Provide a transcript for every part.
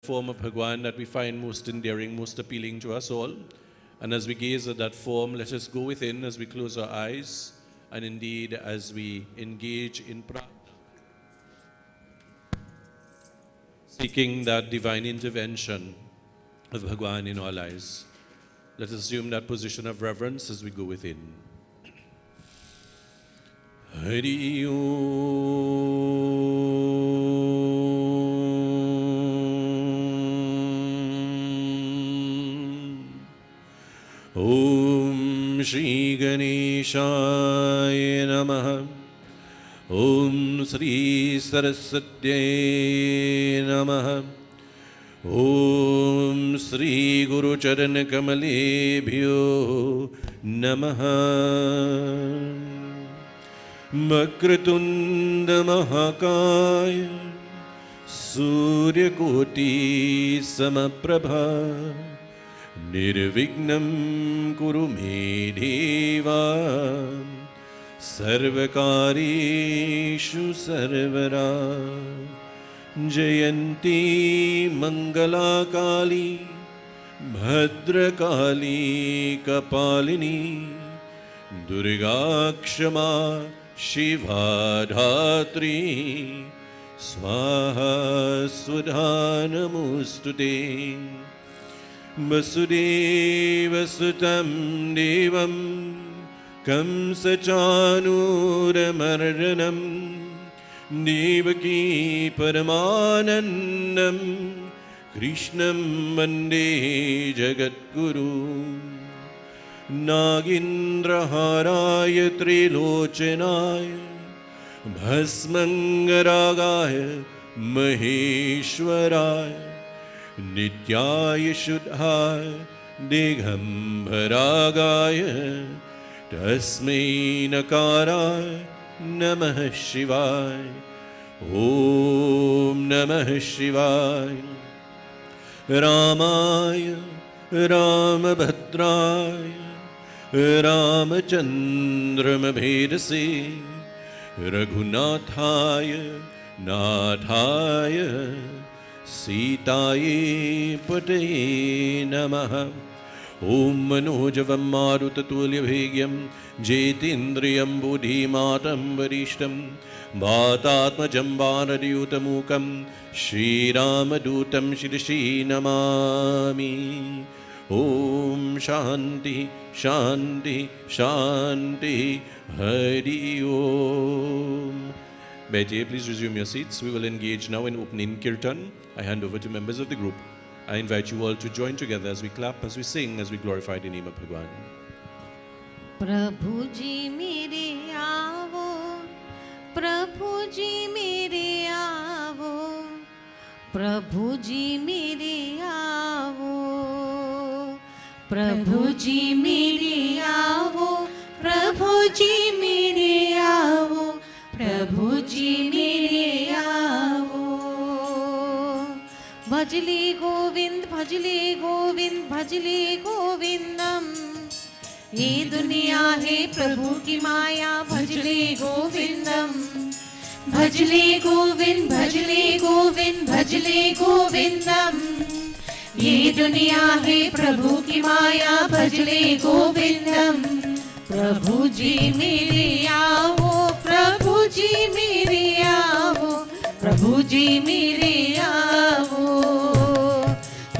form of Bhagwan that we find most endearing, most appealing to us all. And as we gaze at that form, let us go within as we close our eyes, and indeed as we engage in practice, seeking that divine intervention of Bhagwan in our lives. Let us assume that position of reverence as we go within. Hari Om Shri Ganeshaya Namaha. Om Shri Saraswatye Namaha. Om Shri Guru Charan Kamalebhyo Namaha. Vakratunda Mahakaya Suryakoti Samaprabha Nirvignam Kuru Me Deva Sarvakarishu Sarvara Jayanti Mangala Kali Bhadra Kali Kapalini Durga Kshama Shiva Dhatri Swaha Sudha Namostute Vasudeva Sutam Devam Kamsa Chanuramardanam Devaki Paramanandam Krishnam Vande Jagadguru Nagindraharaya Trilochanaya Bhasmangaragaya Maheshwaraya Nityaya Shuddhaya Digambaragaya Tasmai Nakaraya Namah Shivaya Om Namah Shivaya Ramaya Ramabhadraya Ramachandramabhedase Raghunathaya Nathaya Sitaye Pataye Namaha. Om Manojavam Marutatulya Jetindriyam Buddhimatam Varishtam Bhatatmajam Vanadyutamukam Shri Ramadutam Shirishi Namami. Om Shanti Shanti Shanti Hari Om. Bete, please resume your seats. We will engage now in opening kirtan. I hand over to members of the group. I invite you all to join together as we clap, as we sing, as we glorify the name of Bhagwan. प्रभु जी मेरे आवो, प्रभु जी मेरे आवो, प्रभु जी मेरे आवो, प्रभु जी मेरे आवो, प्रभु जी मेरे आवो, प्रभु जी मेरे आवो. भजले गोविंद भजले गोविंद भजले गोविंदम. ये दुनिया है प्रभु की माया भजले गोविंदम. भजले गोविंद भजले गोविंद भजले गोविंदम. ये दुनिया है प्रभु की माया भजले गोविंदम. प्रभु जी मेरे आओ, प्रभु जी मेरे आओ, प्रभु जी मेरे आओ,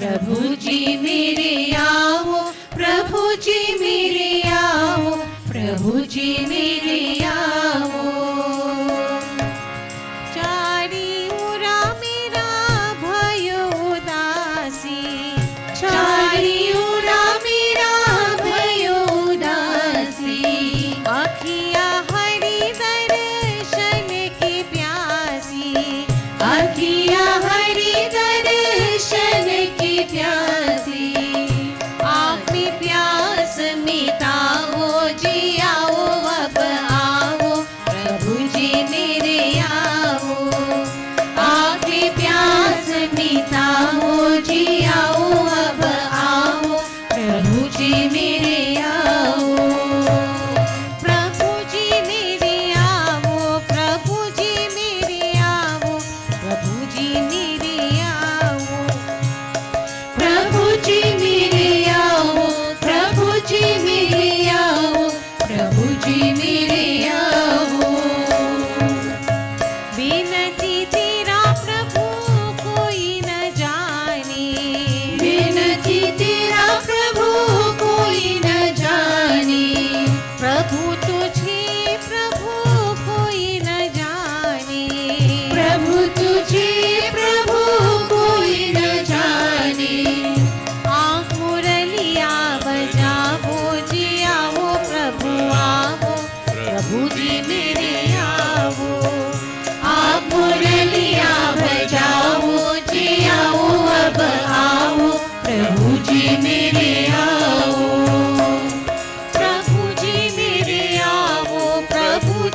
प्रभु जी मेरे आओ, प्रभु जी मेरे आओ, प्रभु जी मेरे आओ. चारी उरा मेरा भयो उदासी, चारी उरा मेरा भयो उदासी. आखिया हरि दर्शन की प्यासी, आखिया हरि दर्शन की प्यासी. आप प्यास मिटाओ जी आओ अब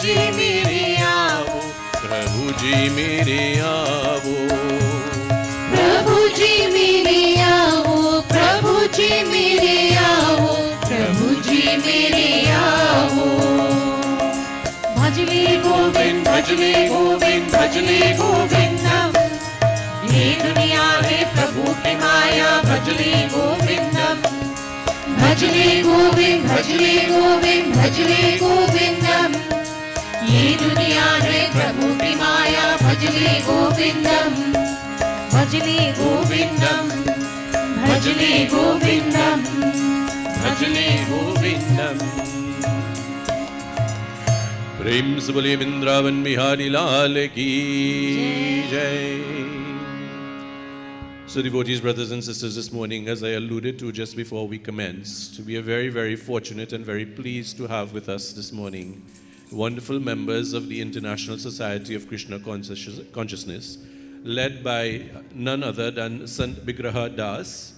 जी मेरे आओ, प्रभु जी मेरे आओ, प्रभु जी मेरे आओ, प्रभु जी मेरे आओ, प्रभु जी मेरे आओ। भजले गोविंद, भजले गोविंद, भजले गोविंदम। ये दुनिया है प्रभु की माया, भजले गोविंदम। भजले गोविंद, भजले गोविंद, भजले गोविंदम। ये दुनिया है प्रभु की माया, भजले गोविंदम। भजले गोविंदम, भजले गोविंदम, भजले गोविंदम। प्रेम से बोलिए वृंदावन बिहारी लाल की जय। So devotees, brothers and sisters, this morning, as I alluded to just before we commenced, we are very, very fortunate and very pleased to have with us this morning wonderful members of the International Society of Krishna Consciousness, led by none other than Sant Vigraha Das,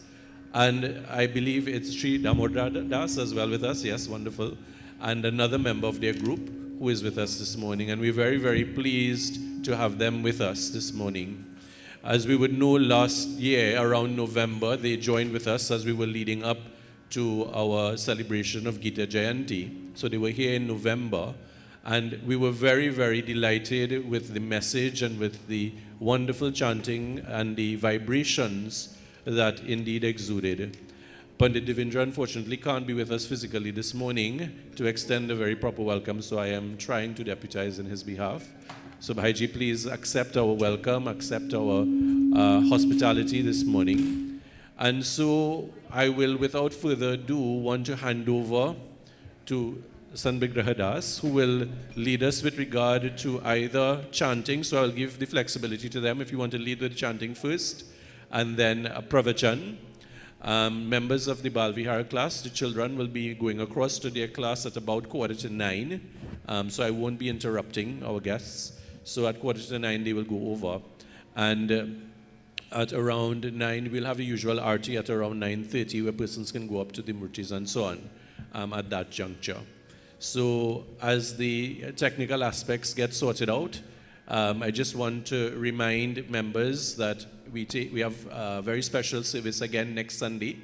and I believe it's Sri Damodar Das as well with us, yes, wonderful, and another member of their group who is with us this morning, and we're very, very pleased to have them with us this morning. As we would know, last year, around November, they joined with us as we were leading up to our celebration of Gita Jayanti. So they were here in November, and we were very, very delighted with the message and with the wonderful chanting and the vibrations that indeed exuded. Pandit Devendra unfortunately can't be with us physically this morning to extend a very proper welcome, so I am trying to deputize in his behalf. So Bhaiji, please accept our welcome, accept our hospitality this morning. And so I will, without further ado, want to hand over to Sant Vigraha Das, who will lead us with regard to either chanting, so I'll give the flexibility to them if you want to lead with chanting first, and then a pravachan. Members of the Balvihara class, the children, will be going across to their class at about 8:45, so I won't be interrupting our guests. So at 8:45 they will go over, and at around 9 we'll have the usual arti at around 9:30 where persons can go up to the murtis and so on at that juncture. So as the technical aspects get sorted out, I just want to remind members that we have a very special service again next Sunday,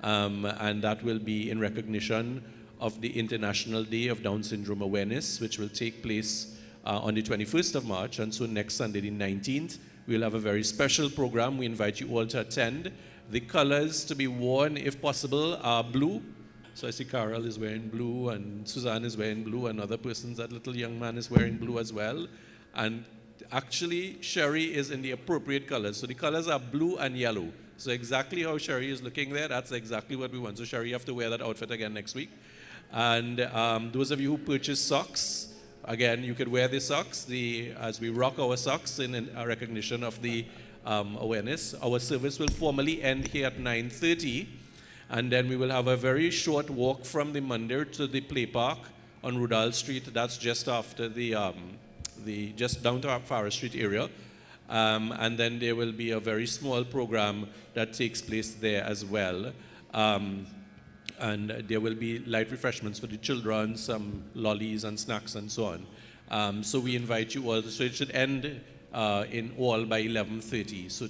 and that will be in recognition of the International Day of Down Syndrome Awareness, which will take place on the 21st of March, and so next Sunday, the 19th, we'll have a very special program. We invite you all to attend. The colors to be worn, if possible, are blue. So I see Carol is wearing blue, and Suzanne is wearing blue, and other persons, that little young man is wearing blue as well. And actually, Sherry is in the appropriate colors. So the colors are blue and yellow. So exactly how Sherry is looking there, that's exactly what we want. So Sherry, you have to wear that outfit again next week. And those of you who purchase socks, again, you could wear the socks as we rock our socks in recognition of the awareness. Our service will formally end here at 9:30, and then we will have a very short walk from the Mandir to the play park on Rudal Street. That's just after just down to our Forest Street area. And then there will be a very small program that takes place there as well. And there will be light refreshments for the children, some lollies and snacks and so on. So we invite you all. So it should end in all by 11:30. So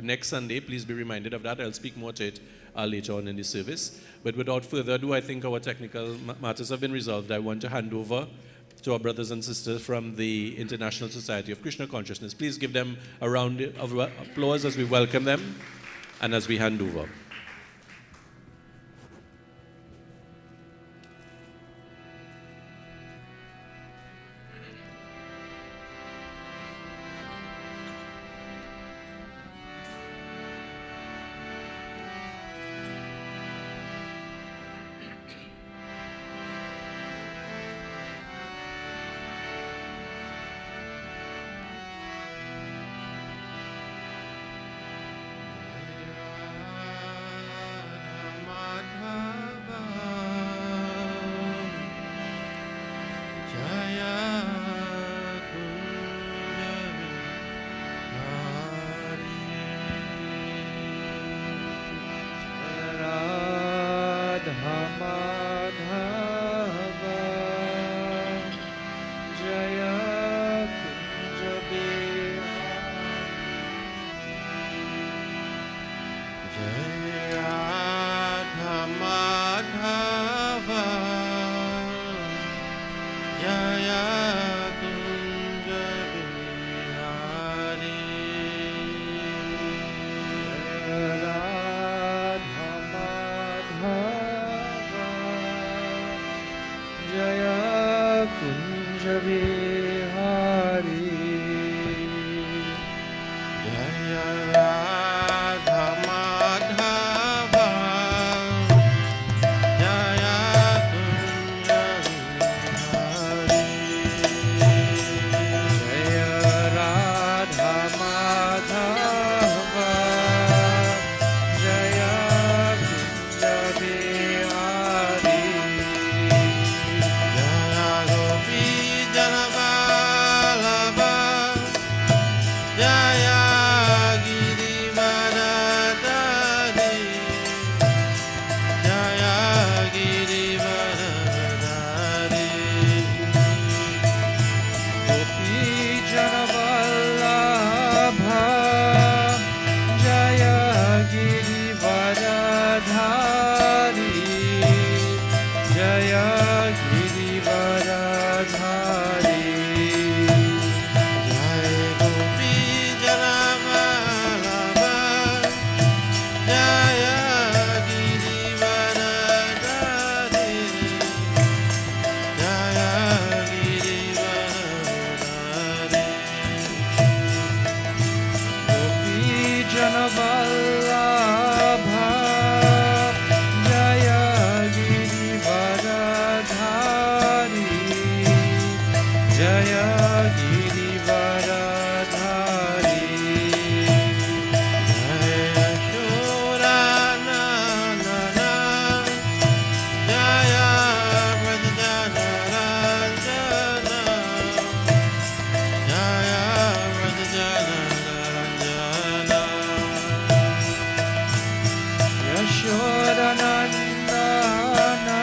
next Sunday, please be reminded of that. I'll speak more to it later on in the service. But without further ado, I think our technical matters have been resolved. I want to hand over to our brothers and sisters from the International Society of Krishna Consciousness. Please give them a round of applause as we welcome them and as we hand over. Bihari. Jaya Radha Madhava, Jaya Kunja Bihari. Jaya Radha Madhava, Jaya Kunja Bihari. Jaya Gopi Janavallabha, Jaya Girivaradhari, Jaya Girivaradhari. Gopi Janavallabha, Jaya Girivaradhari, Jaya Girivaradhari. Jai Gopi Janavallabha, Jaya Girivaradhari, Jaya Girivaradhari. Gopi Janavallabha, Jaya Girivaradhari, Jaya Girivaradhari. Jaya Shoranandana, Jaya Vrajanaranjana, Jaya Vrajanaranjana. Yashodanandana,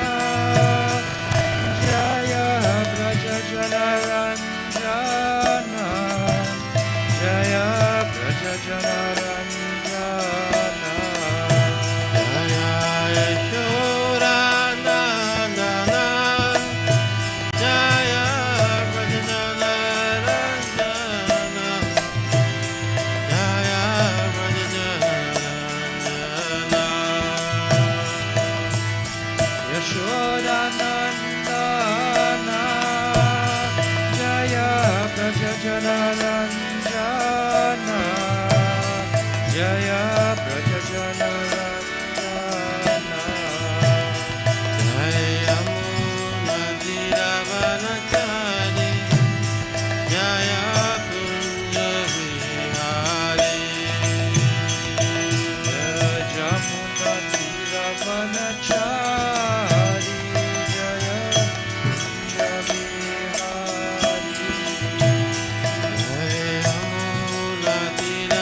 Jaya Vrajanaranjana, Jaya Vrajanaranjana. Jaya Yashodanandana, Jaya Vrajanaranjana, Jaya Vrajanaranjana. Yashodanandana, Jaya Vrajanaranjana, Jaya Vrajanaranjana. Jaya Mandir, Jaya Kunja Bihari. Jaya Mandir, Jaya Kunja Bihari. Jaya Mandir,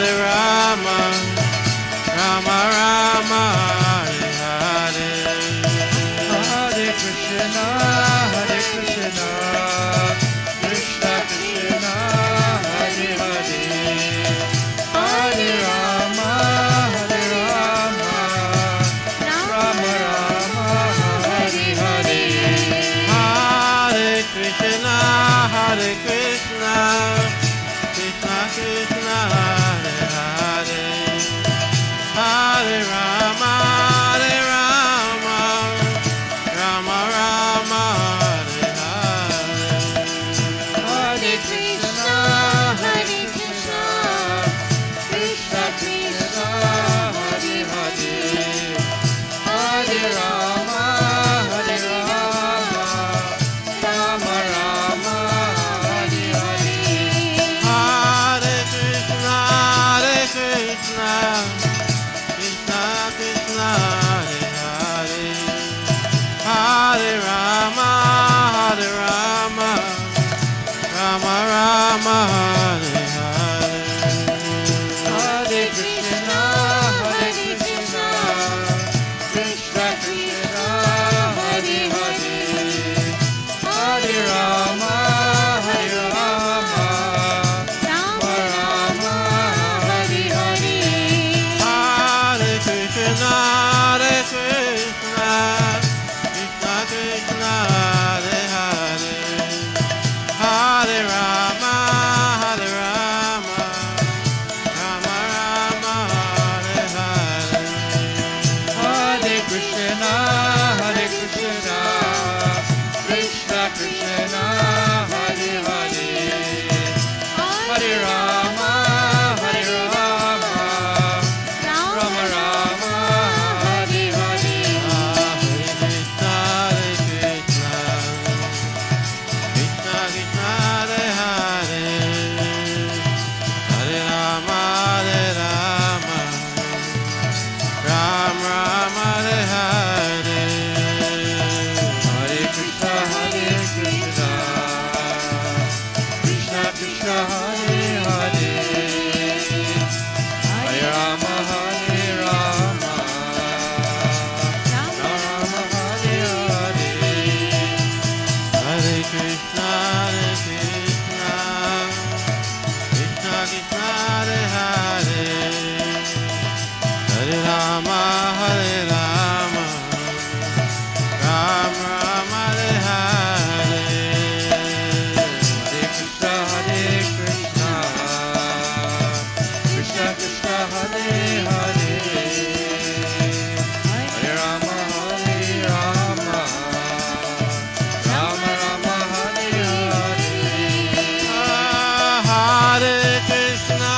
Hare Rama, Rama Rama, Hare Hare. Hare Krishna, Hare Krishna, Krishna Krishna, Hare Hare. Hare Rama, Hare Rama, Rama Rama, Hare Hare. Hare Krishna, Hare Krishna, Krishna Krishna, Hare Hare. Hare Rama, Hare Rama, Rama Rama, Hare Hare. Hare Krishna, Hare Krishna, Krishna Krishna, Hare Hare. Hare Rama, Hare Rama, Rama Rama, Hare Hare. Hare Krishna, Hare Krishna, Krishna Krishna, Hare Hare. Hare Rama, Hare Rama, Rama Rama, Hare Hare. Hare Krishna, Hare Krishna, Krishna Krishna, Hare Hare. Hare Rama, Hare Rama, Rama Rama, Hare Hare. Hare Krishna, Hare Krishna, Krishna Krishna, Hare Hare. Hare Rama, Hare Rama, Rama Rama, Hare Hare. Hare Krishna, Hare Krishna, Krishna Krishna, Hare Hare. Hare Rama, Hare Rama, Rama Rama, Hare Hare. Hare Krishna, Hare Krishna, Krishna Krishna, Hare Hare. Hare Rama, Hare Rama, Ram Ram, Hare Hare. Hare Krishna, Hare Krishna, Krishna Krishna, Hare Hare. Hare Rama, Hare Rama, Rama Rama, Hare Hare. Hare Krishna, Hare Krishna, Krishna Krishna, Hare Hare. Hare Rama, Hare Rama, Ram Ram, Hare Hare. Hare Krishna, Hare Krishna, Krishna Krishna, Hare Hare. Hare Rama, Hare Rama, Rama Rama, Hare Hare. Hare Krishna, Hare Krishna, Krishna Krishna, Hare Hare. Hare Rama, Hare Rama, Rama Rama, Hare Hare. Hare Krishna,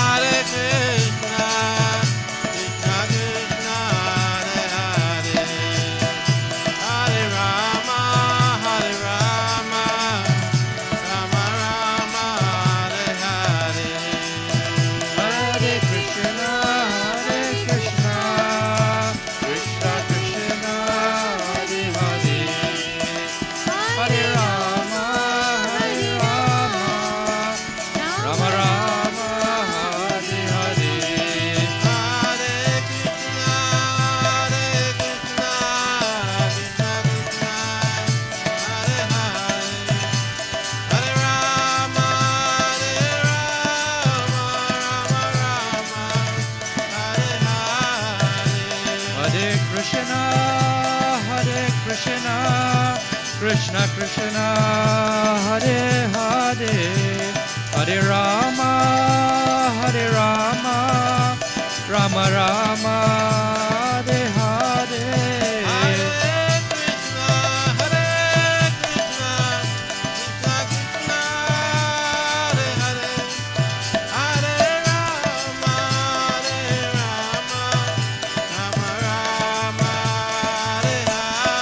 Hare Krishna, Krishna Krishna, Hare Hare. Hare Rama, Hare Rama, Rama Rama, Hare Hare. Hare Krishna, Hare Krishna, Krishna Krishna, Hare Hare. Hare Rama, Hare Rama, Rama Rama, Hare Hare. Hare Krishna, Hare Krishna, Krishna Krishna, Hare Hare. Hare Rama, Hare Rama, Rama Rama, Hare Hare. Hare Krishna, Hare Krishna, Krishna Krishna, Hare Hare. Hare Rama, Hare Rama, Rama Rama, Hare Hare.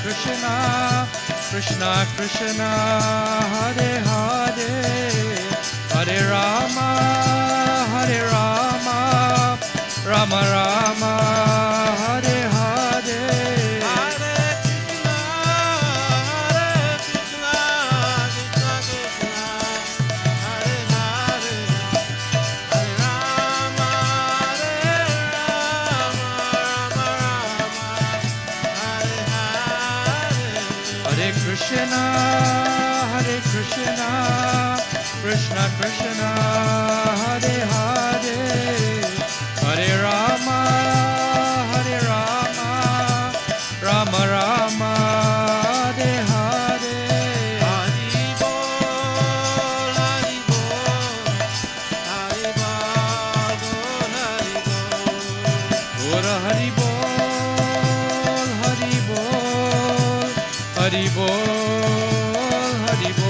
Krishna, Krishna Krishna, Hare Hare. Hare Rama, Hare Rama, Rama Rama, Hare Hare. Hare Krishna, Krishna Krishna, Krishna, Krishna Krishna, Hare Hare, Hare Rama, Rama Rama, Hare Hare. Hari Bol, Hari Bol, Hari Bol, Hari Bol, Hari Bol, Hari Bol, Hari Bol.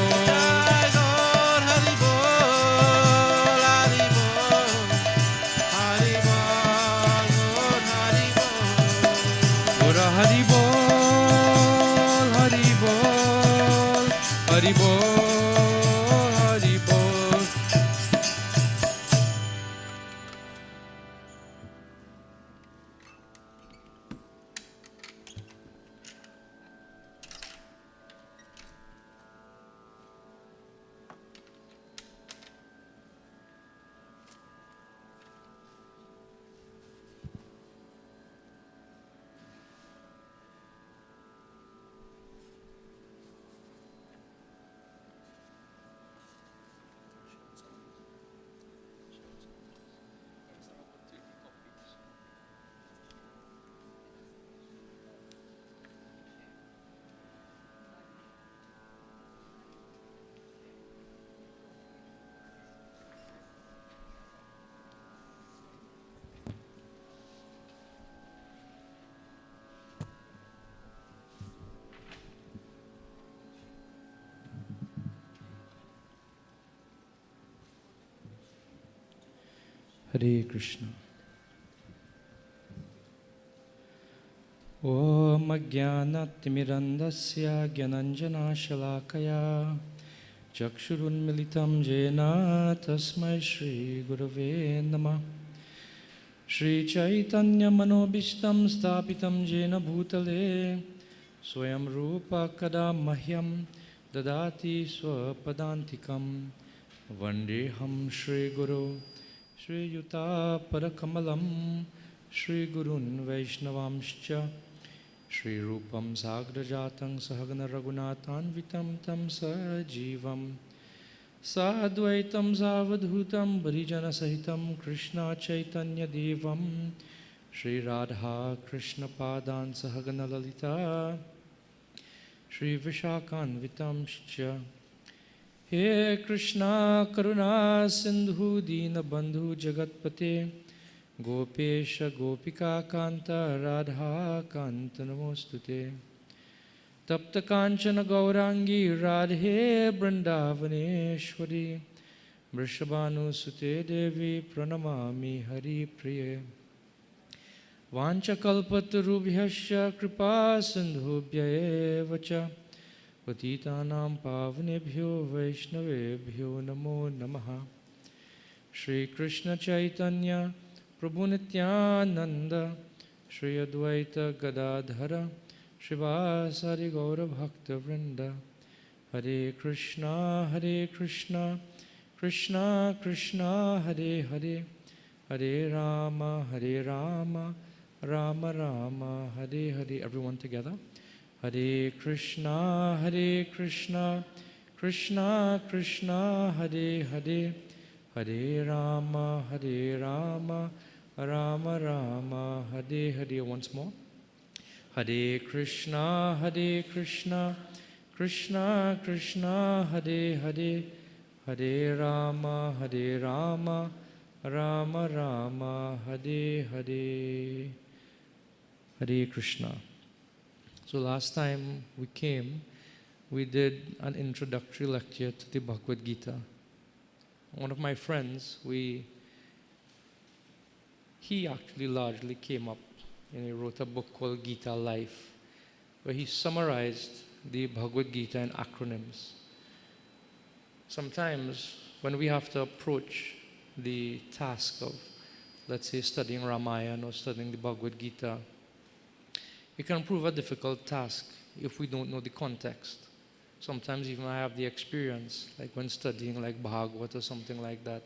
Hari Bol, Hari Bol, Hari Bol, Hari Bol. Hare Krishna. Om Ajnanatimirandasya Gyananjanashalakaya Chakshurunmilitam Jena Tasmai Shri Gurave Namah. Shri Chaitanya Manobishtam Stapitam Jena Bhutale Swayam Rupa Kada Mahyam Dadati Swapadantikam Vandeham Shri Guru Shri Yuta Parakamalam Shri Gurun Vaishnavamscha Shri Rupam Sagrajatang Sahagana Raghunathanvitam Tam Sajivam Sadvaitam Savadhutam Bharijana Sahitam Krishna Chaitanya Devam Shri Radha Krishna Padan Sahagana Lalita Shri Vishakhanvitam Shcha He Krishna Karuna Sindhu Dina Bandhu Jagatpate Gopesha Gopika Kanta Radha Kanta Namostute Tapta Kanchana Gaurangi Radhe Vrindavaneshwari Vrishabhanu Sute Devi Pranamami Hari Priye Vancha Kalpatarubhyasya Kripa Sindhubhya Evacha Patitanam Pavanebhyo Vaishnavebhyo Namo Namaha Shri Krishna Chaitanya Prabhu Nityananda Shri Advaita Gadadhara Shivasari Gaura Bhakta Vrinda Hare Krishna Krishna Krishna Hare Hare Hare Rama Rama Rama Hare Hare. Everyone together. Hare Krishna Krishna Krishna Hare Hare Hare Rama Rama Rama Hare Hare. Once more. Hare Krishna Krishna Krishna Hare Hare Hare Rama Rama Rama Hare Hare. Hare Krishna. So last time we came, we did an introductory lecture to the Bhagavad Gita. One of my friends, he actually largely came up and he wrote a book called Gita Life, where he summarized the Bhagavad Gita in acronyms. Sometimes when we have to approach the task of, let's say, studying Ramayana or studying the Bhagavad Gita, it can prove a difficult task if we don't know the context. Sometimes even I have the experience, like when studying like Bhagavad or something like that.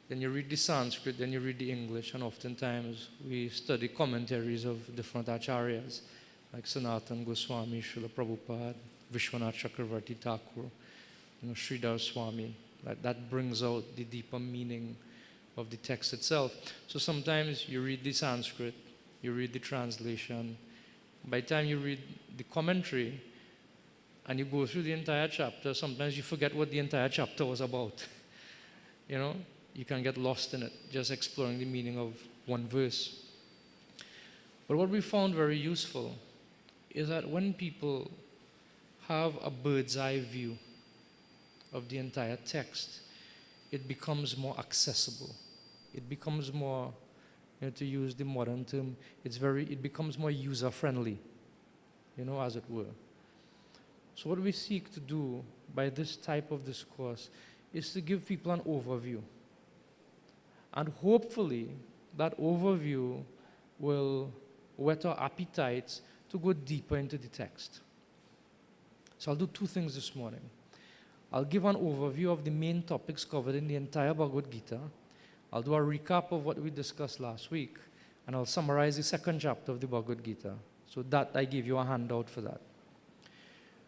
Then you read the Sanskrit, then you read the English, and oftentimes we study commentaries of different acharyas, like Sanatana Goswami, Srila Prabhupada, Vishwanath Chakravarti Thakur, Sridhar Swami. That brings out the deeper meaning of the text itself. So sometimes you read the Sanskrit, you read the translation. By the time you read the commentary and you go through the entire chapter, sometimes you forget what the entire chapter was about. You can get lost in it, just exploring the meaning of one verse. But what we found very useful is that when people have a bird's eye view of the entire text, it becomes more accessible. It becomes more, to use the modern term, it becomes more user-friendly, as it were. So what we seek to do by this type of discourse is to give people an overview. And hopefully, that overview will whet our appetites to go deeper into the text. So I'll do two things this morning. I'll give an overview of the main topics covered in the entire Bhagavad Gita. I'll do a recap of what we discussed last week, and I'll summarize the second chapter of the Bhagavad Gita. So that I give you a handout for that.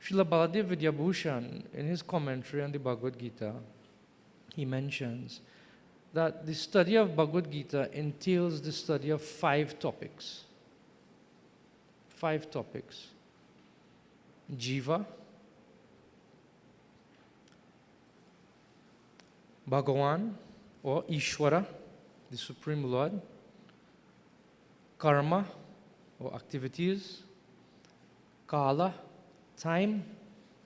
Srila Baladev Vidyabhushan, in his commentary on the Bhagavad Gita, he mentions that the study of Bhagavad Gita entails the study of 5 topics. 5 topics. Jiva, Bhagavan or Ishvara, the Supreme Lord, Karma or activities, Kala, time,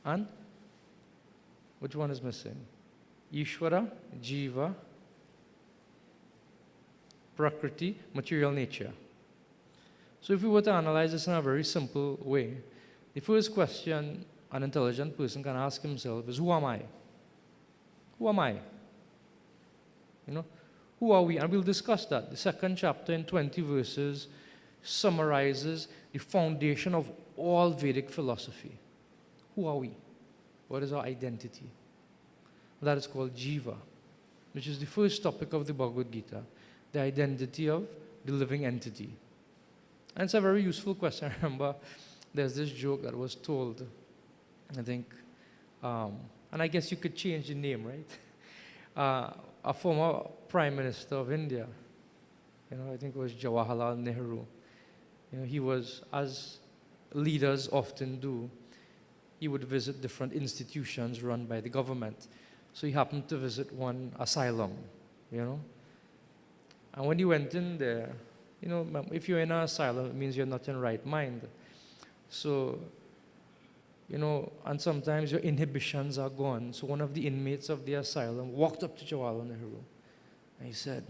and which one is missing? Ishvara, Jiva, Prakriti, material nature. So if we were to analyze this in a very simple way, the first question an intelligent person can ask himself is, who am I? Who am I? Who are we? And we'll discuss that. The second chapter in 20 verses summarizes the foundation of all Vedic philosophy. Who are we? What is our identity? That is called Jiva, which is the first topic of the Bhagavad Gita, the identity of the living entity. And it's a very useful question. I remember there's this joke that was told, I think, and I guess you could change the name, right? A former Prime Minister of India, I think it was Jawaharlal Nehru. He was, as leaders often do, he would visit different institutions run by the government. So he happened to visit one asylum, And when he went in there, if you're in an asylum, it means you're not in right mind. So, and sometimes your inhibitions are gone. So one of the inmates of the asylum walked up to Jawaharlal Nehru and he said,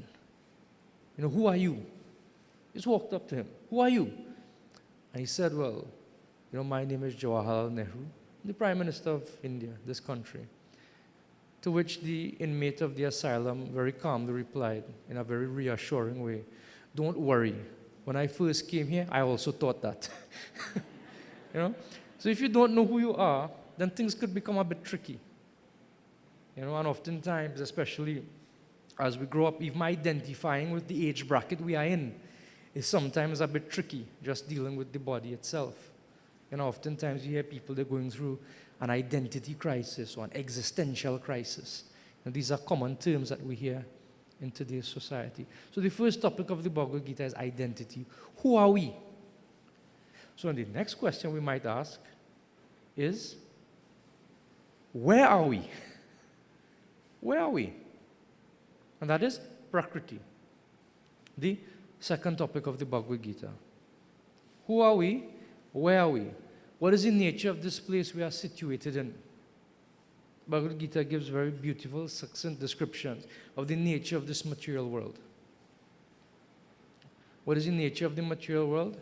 who are you? He just walked up to him. Who are you? And he said, well, my name is Jawaharlal Nehru, the Prime Minister of India, this country. To which the inmate of the asylum very calmly replied in a very reassuring way, don't worry. When I first came here, I also thought that. So if you don't know who you are, then things could become a bit tricky. And oftentimes, especially as we grow up, even identifying with the age bracket we are in is sometimes a bit tricky, just dealing with the body itself. Oftentimes you hear people, they're going through an identity crisis or an existential crisis. And these are common terms that we hear in today's society. So the first topic of the Bhagavad Gita is identity. Who are we? So the next question we might ask is, where are we? Where are we? And that is Prakriti, the second topic of the Bhagavad Gita. Who are we? Where are we? What is the nature of this place we are situated in? Bhagavad Gita gives very beautiful, succinct descriptions of the nature of this material world. What is the nature of the material world?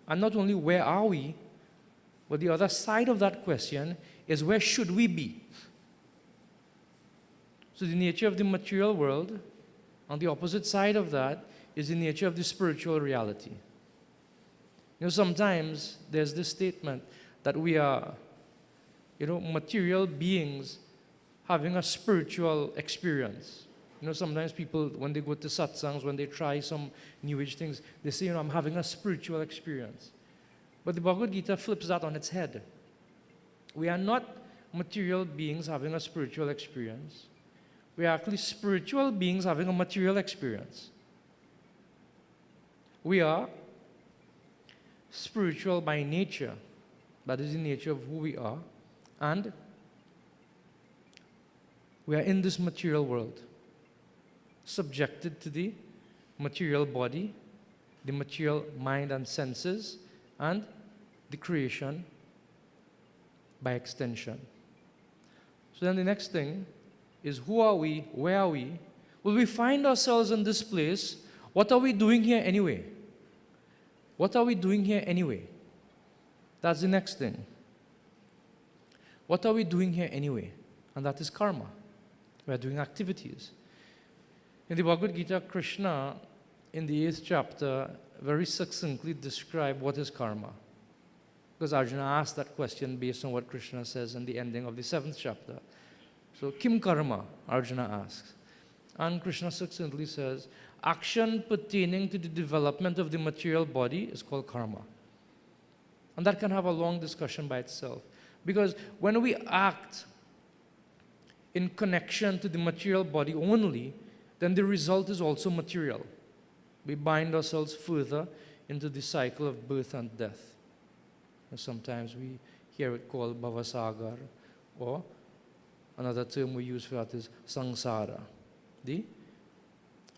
And not only where are we, but the other side of that question is where should we be? So the nature of the material world, on the opposite side of that, is the nature of the spiritual reality. Sometimes there's this statement that we are, material beings having a spiritual experience. Sometimes people, when they go to satsangs, when they try some New Age things, they say, I'm having a spiritual experience. But the Bhagavad Gita flips that on its head. We are not material beings having a spiritual experience. We are actually spiritual beings having a material experience. We are spiritual by nature. That is the nature of who we are. And we are in this material world, subjected to the material body, the material mind and senses, and the creation by extension. So then the next thing is, who are we? Where are we? Will we find ourselves in this place? What are we doing here anyway? What are we doing here anyway? That's the next thing. What are we doing here anyway? And that is karma. We are doing activities. In the Bhagavad Gita, Krishna, in the 8th chapter, very succinctly described what is karma. Because Arjuna asked that question based on what Krishna says in the ending of the 7th chapter. So, Kim karma? Arjuna asks. And Krishna succinctly says, action pertaining to the development of the material body is called karma. And that can have a long discussion by itself. Because when we act in connection to the material body only, then the result is also material. We bind ourselves further into the cycle of birth and death. And sometimes we hear it called bhavasagar, or another term we use for that is samsara, the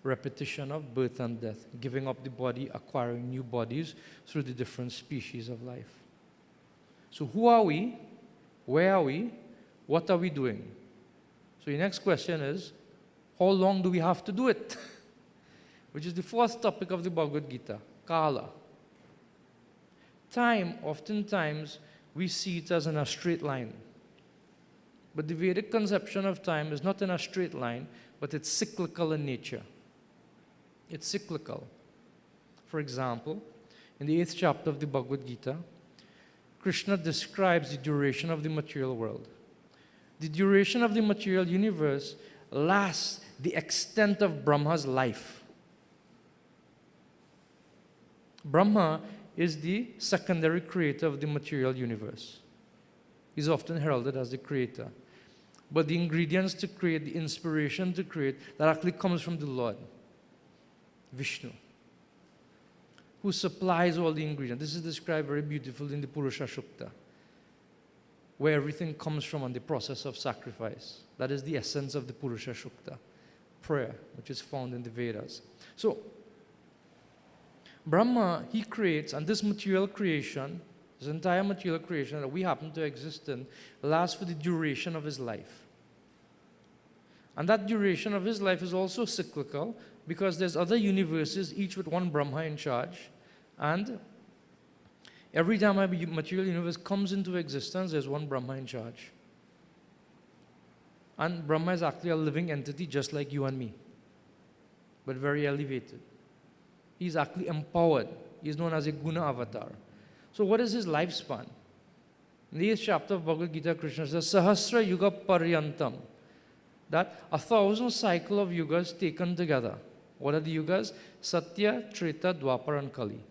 repetition of birth and death, giving up the body, acquiring new bodies through the different species of life. So who are we? Where are we? What are we doing? So the next question is, how long do we have to do it? Which is the fourth topic of the Bhagavad Gita, Kala. Time, oftentimes, we see it as in a straight line. But the Vedic conception of time is not in a straight line, but it's cyclical in nature. It's cyclical. For example, in the 8th chapter of the Bhagavad Gita, Krishna describes the duration of the material world. The duration of the material universe lasts the extent of Brahma's life. Brahma is the secondary creator of the material universe. He's often heralded as the creator. But the ingredients to create, the inspiration to create, that actually comes from the Lord, Vishnu, who supplies all the ingredients. This is described very beautifully in the Purusha Sukta, where everything comes from on the process of sacrifice. That is the essence of the Purusha Sukta, prayer, which is found in the Vedas. So, Brahma, he creates, and this material creation, this entire material creation that we happen to exist in, lasts for the duration of his life. And that duration of his life is also cyclical, because there's other universes, each with one Brahma in charge, and every time a material universe comes into existence, there's one Brahma in charge. And Brahma is actually a living entity just like you and me, but very elevated. He's actually empowered. He's known as a Guna avatar. So what is his lifespan? In the 8th chapter of Bhagavad Gita, Krishna says, Sahasra Yuga Paryantam, that 1,000 cycles of yugas taken together. What are the yugas? Satya, Treta, Dwapar, and Kali.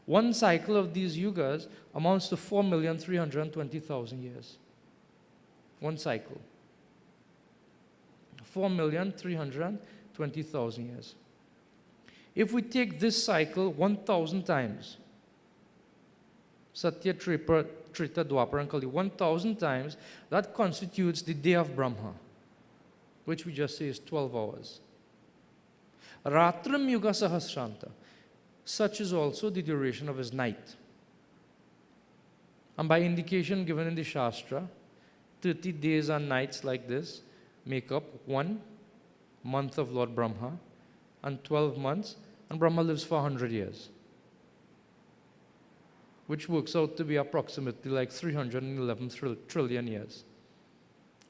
One cycle of these yugas amounts to 4,320,000 years. One cycle. 4,320,000 years. If we take this cycle 1,000 times, Satya, Treta, Dwapar, and Kali, 1,000 times, that constitutes the day of Brahma, which we just say is 12 hours. Ratram Yuga Sahasranta, such is also the duration of his night. And by indication given in the Shastra, 30 days and nights like this make up 1 month of Lord Brahma, and 12 months, and Brahma lives for 100 years, which works out to be approximately like 311 trillion years.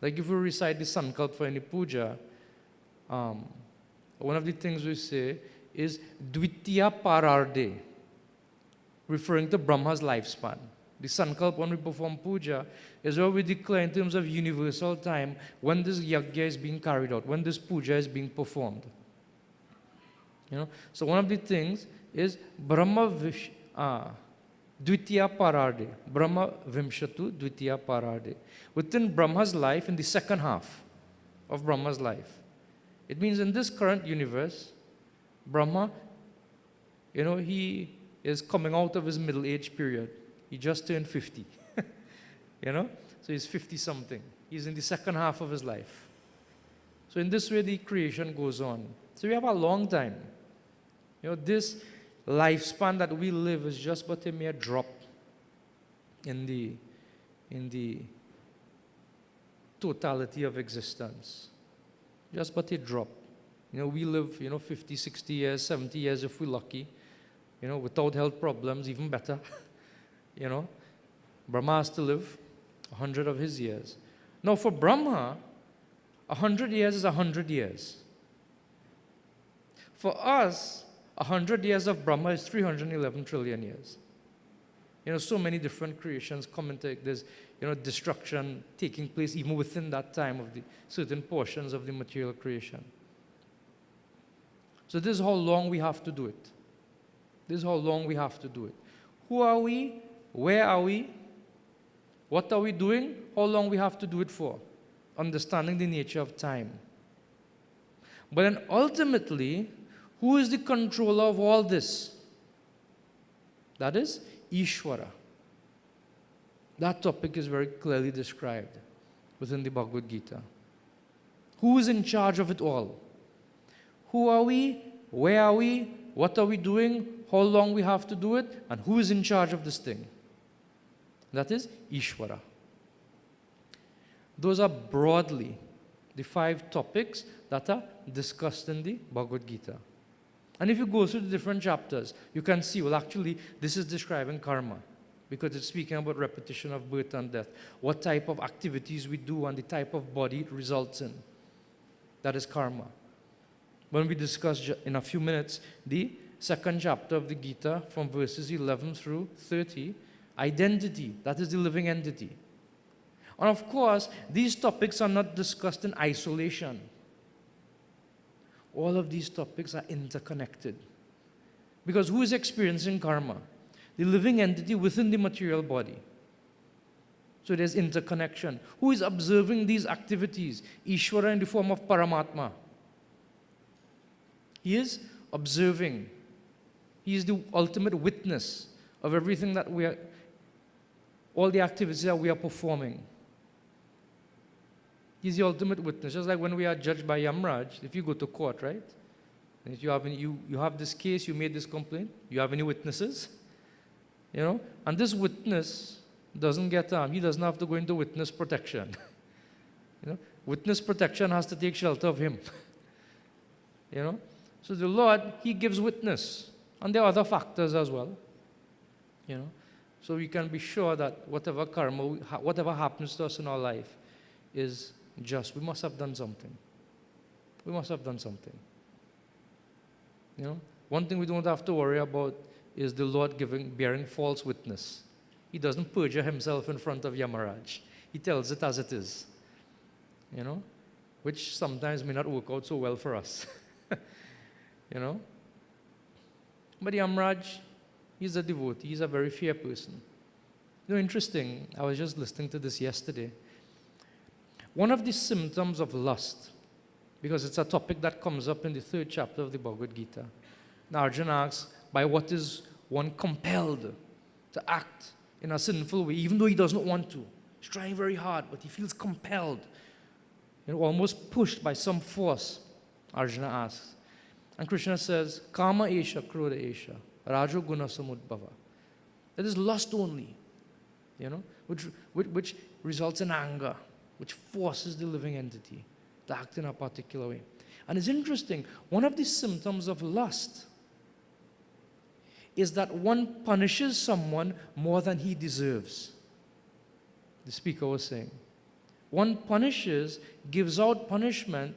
Like if we recite the Sankalp for any puja, one of the things we say is Dvitiya Pararde, referring to Brahma's lifespan. The Sankalp, when we perform puja, is where we declare in terms of universal time when this yajna is being carried out, when this puja is being performed. You know? So one of the things is Brahma Dvitiya Pararde. Brahma Vimshatu Dvitiya Pararde. Within Brahma's life, in the second half of Brahma's life. It means in this current universe, Brahma, he is coming out of his middle age period. He just turned 50. So he's 50 something. He's in the second half of his life. So in this way, the creation goes on. So we have a long time. This lifespan that we live is just but a mere drop in the totality of existence. Just but a drop. We live, 50, 60 years, 70 years if we're lucky. Without health problems, even better. Brahma has to live 100 of his years. Now for Brahma, 100 years is 100 years. For us, 100 years of Brahma is 311 trillion years. So many different creations come into there's, destruction taking place even within that time of the certain portions of the material creation. So this is how long we have to do it. This is how long we have to do it. Who are we? Where are we? What are we doing? How long we have to do it for? Understanding the nature of time. But then ultimately, who is the controller of all this? That is Ishvara. That topic is very clearly described within the Bhagavad Gita. Who is in charge of it all? Who are we? Where are we? What are we doing? How long we have to do it? And who is in charge of this thing? That is Ishvara. Those are broadly the 5 topics that are discussed in the Bhagavad Gita. And if you go through the different chapters, you can see, well, actually, this is describing karma, because it's speaking about repetition of birth and death, what type of activities we do and the type of body it results in. That is karma. When we discuss in a few minutes the 2nd chapter of the Gita from verses 11 through 30, identity, that is the living entity. And of course, these topics are not discussed in isolation. All of these topics are interconnected. Because who is experiencing karma? The living entity within the material body. So there's interconnection. Who is observing these activities? Ishvara in the form of Paramatma. He is observing. He is the ultimate witness of everything that we are, all the activities that we are performing. He's the ultimate witness. Just like when we are judged by Yamraj, if you go to court, right? And if you have this case, you made this complaint, you have any witnesses? And this witness doesn't get he doesn't have to go into witness protection. Witness protection has to take shelter of him. So the Lord, He gives witness. And there are other factors as well. So we can be sure that whatever karma, whatever happens to us in our life is just. We must have done something. We must have done something. One thing we don't have to worry about is the Lord bearing false witness. He doesn't perjure Himself in front of Yamaraj. He tells it as it is. Which sometimes may not work out so well for us. But Yamaraj, he's a devotee. He's a very fair person. Interesting. I was just listening to this yesterday. One of the symptoms of lust, because it's a topic that comes up in the 3rd chapter of the Bhagavad Gita. Now Arjuna asks, by what is one compelled to act in a sinful way, even though he doesn't want to? He's trying very hard, but he feels compelled, almost pushed by some force, Arjuna asks. And Krishna says, Kama esha, Krodha esha, Rajo guna samudbhava. That is lust only, which results in anger, which forces the living entity to act in a particular way. And it's interesting, one of the symptoms of lust is that one punishes someone more than he deserves. The speaker was saying. One punishes, gives out punishment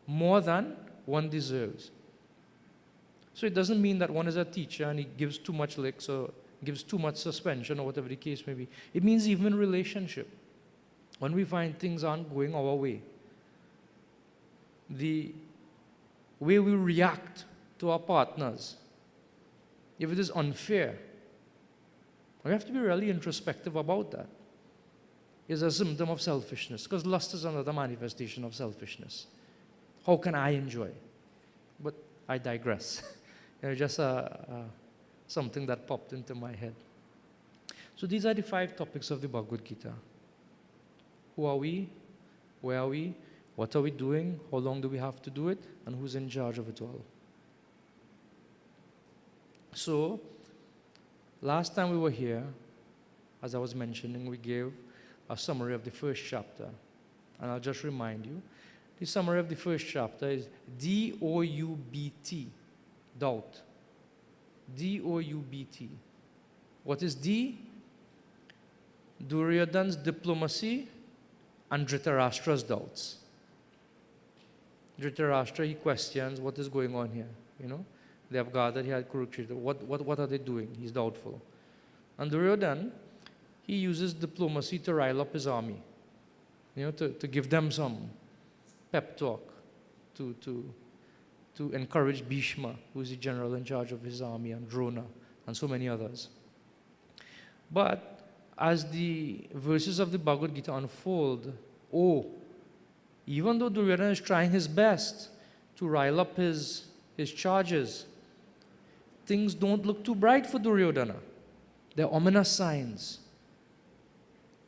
more than one deserves. So it doesn't mean that one is a teacher and he gives too much licks or gives too much suspension or whatever the case may be. It means even in relationship. When we find things aren't going our way, the way we react to our partners, if it is unfair, We have to be really introspective about that. It's a symptom of selfishness, because lust is another manifestation of selfishness. How can I enjoy? But I digress. Just something that popped into my head. So these are the 5 topics of the Bhagavad Gita. Who are we? Where are we? What are we doing? How long do we have to do it? And who's in charge of it all? So, last time we were here, as I was mentioning, we gave a summary of the first chapter. And I'll just remind you, the summary of the first chapter is D-O-U-B-T, doubt. D-O-U-B-T. What is D? Duryodhana's diplomacy and Dhritarashtra's doubts. Dhritarashtra, he questions what is going on here. They have gathered here at Kurukshetra. What are they doing? He's doubtful. And Duryodhana, he uses diplomacy to rile up his army. To give them some pep talk, to encourage Bhishma, who is the general in charge of his army, and Drona, and so many others. But as the verses of the Bhagavad Gita unfold, even though Duryodhana is trying his best to rile up his charges, things don't look too bright for Duryodhana. There are ominous signs.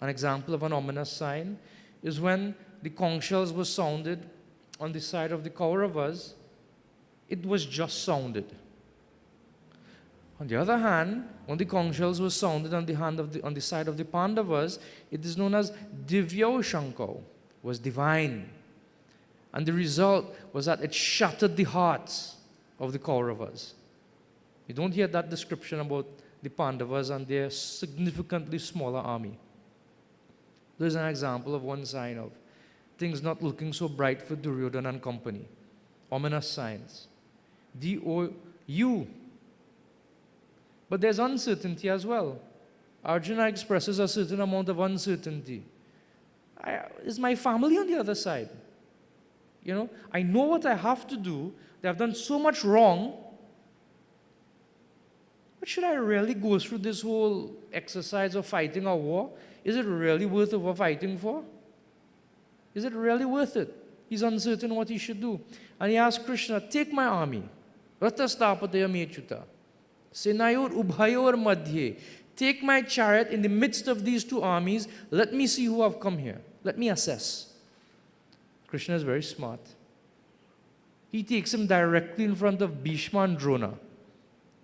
An example of an ominous sign is when the conch shells were sounded on the side of the Kauravas, it was just sounded. On the other hand, when the conch shells were sounded on the side of the Pandavas, it is known as Divya Shankau, was divine. And the result was that it shattered the hearts of the Kauravas. You don't hear that description about the Pandavas and their significantly smaller army. There's an example of one sign of things not looking so bright for Duryodhana and company. Ominous signs. D-O-U. But there's uncertainty as well. Arjuna expresses a certain amount of uncertainty. Is my family on the other side? I know what I have to do. They have done so much wrong. But should I really go through this whole exercise of fighting a war? Is it really worth fighting for? Is it really worth it? He's uncertain what he should do. And he asks Krishna, take my army. Ratastapataya mechuta. Senayor ubhayor madhye. Take my chariot in the midst of these 2 armies. Let me see who have come here. Let me assess. Krishna is very smart. He takes him directly in front of Bhishma and Drona,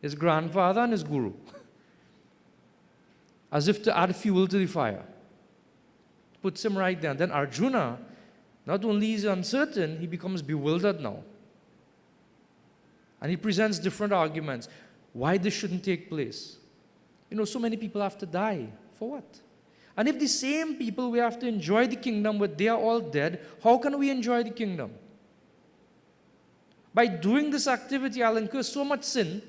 his grandfather and his guru, as if to add fuel to the fire. Puts him right there. And then Arjuna, not only is he uncertain, he becomes bewildered now. And he presents different arguments why this shouldn't take place. So many people have to die. For what? And if the same people we have to enjoy the kingdom, but they are all dead, how can we enjoy the kingdom? By doing this activity, I'll incur so much sin.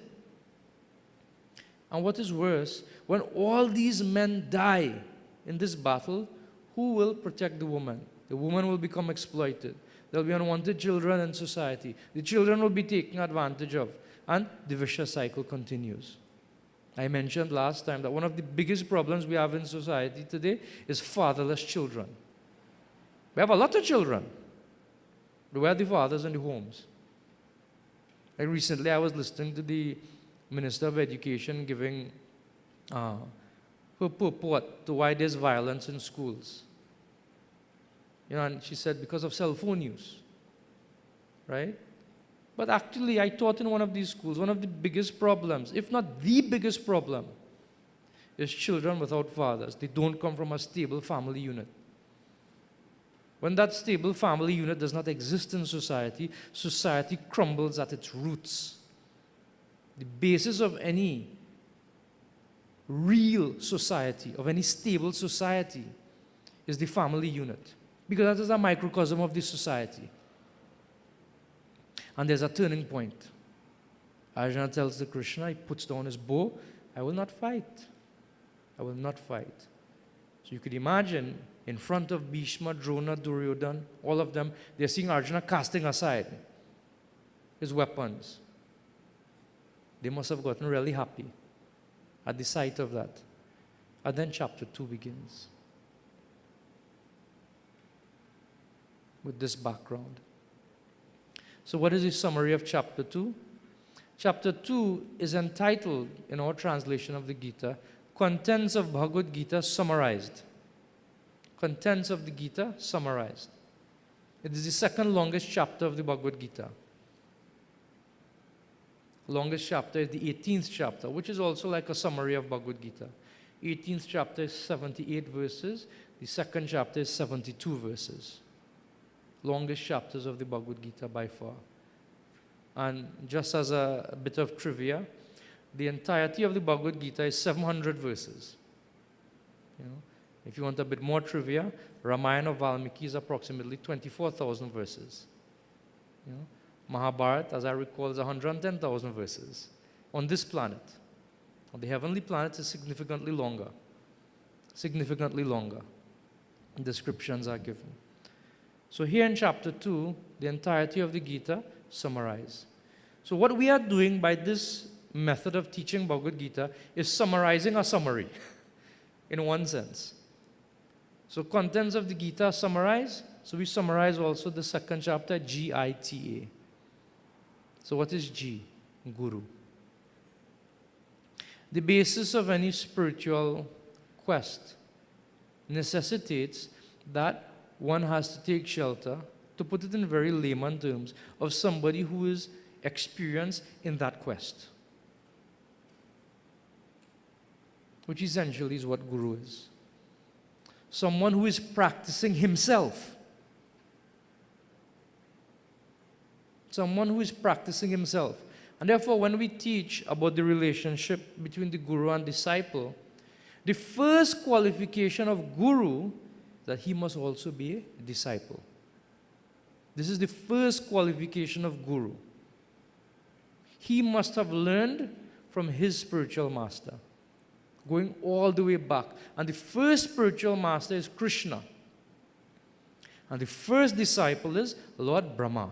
And what is worse, when all these men die in this battle, who will protect the woman? The woman will become exploited. There will be unwanted children in society. The children will be taken advantage of. And the vicious cycle continues. I mentioned last time that one of the biggest problems we have in society today is fatherless children. We have a lot of children, but where are the fathers in the homes? Recently I was listening to the Minister of Education giving her purport to why there's violence in schools. And she said because of cell phone use, right? But actually, I taught in one of these schools, one of the biggest problems, if not the biggest problem, is children without fathers. They don't come from a stable family unit. When that stable family unit does not exist in society, society crumbles at its roots. The basis of any real society, of any stable society, is the family unit. Because that is a microcosm of the society. And there's a turning point. Arjuna tells the Krishna, he puts down his bow, I will not fight. I will not fight. So you could imagine, in front of Bhishma, Drona, Duryodhana, all of them, they're seeing Arjuna casting aside his weapons. They must have gotten really happy at the sight of that. And then chapter 2 begins with this background. So what is the summary of chapter 2? Chapter 2 is entitled, in our translation of the Gita, Contents of Bhagavad Gita Summarized. Contents of the Gita Summarized. It is the second longest chapter of the Bhagavad Gita. Longest chapter is the 18th chapter, which is also like a summary of Bhagavad Gita. 18th chapter is 78 verses. The second chapter is 72 verses. Longest chapters of the Bhagavad Gita by far. And just as a bit of trivia, the entirety of the Bhagavad Gita is 700 verses. You know, if you want a bit more trivia, Ramayana of Valmiki is approximately 24,000 verses. You know, Mahabharata, as I recall, is 110,000 verses on this planet. On the heavenly planet is significantly longer. Significantly longer. Descriptions are given. So here in chapter 2, the entirety of the Gita summarized. So what we are doing by this method of teaching Bhagavad Gita is summarizing a summary, in one sense. So contents of the Gita are summarized. So we summarize also the second chapter, Gita. So what is G? Guru. The basis of any spiritual quest necessitates that one has to take shelter, to put it in very layman terms, of somebody who is experienced in that quest. Which essentially is what Guru is. Someone who is practicing himself. Someone who is practicing himself. And therefore, when we teach about the relationship between the Guru and disciple, the first qualification of Guru is that he must also be a disciple. This is the first qualification of Guru. He must have learned from his spiritual master, going all the way back. And the first spiritual master is Krishna. And the first disciple is Lord Brahma.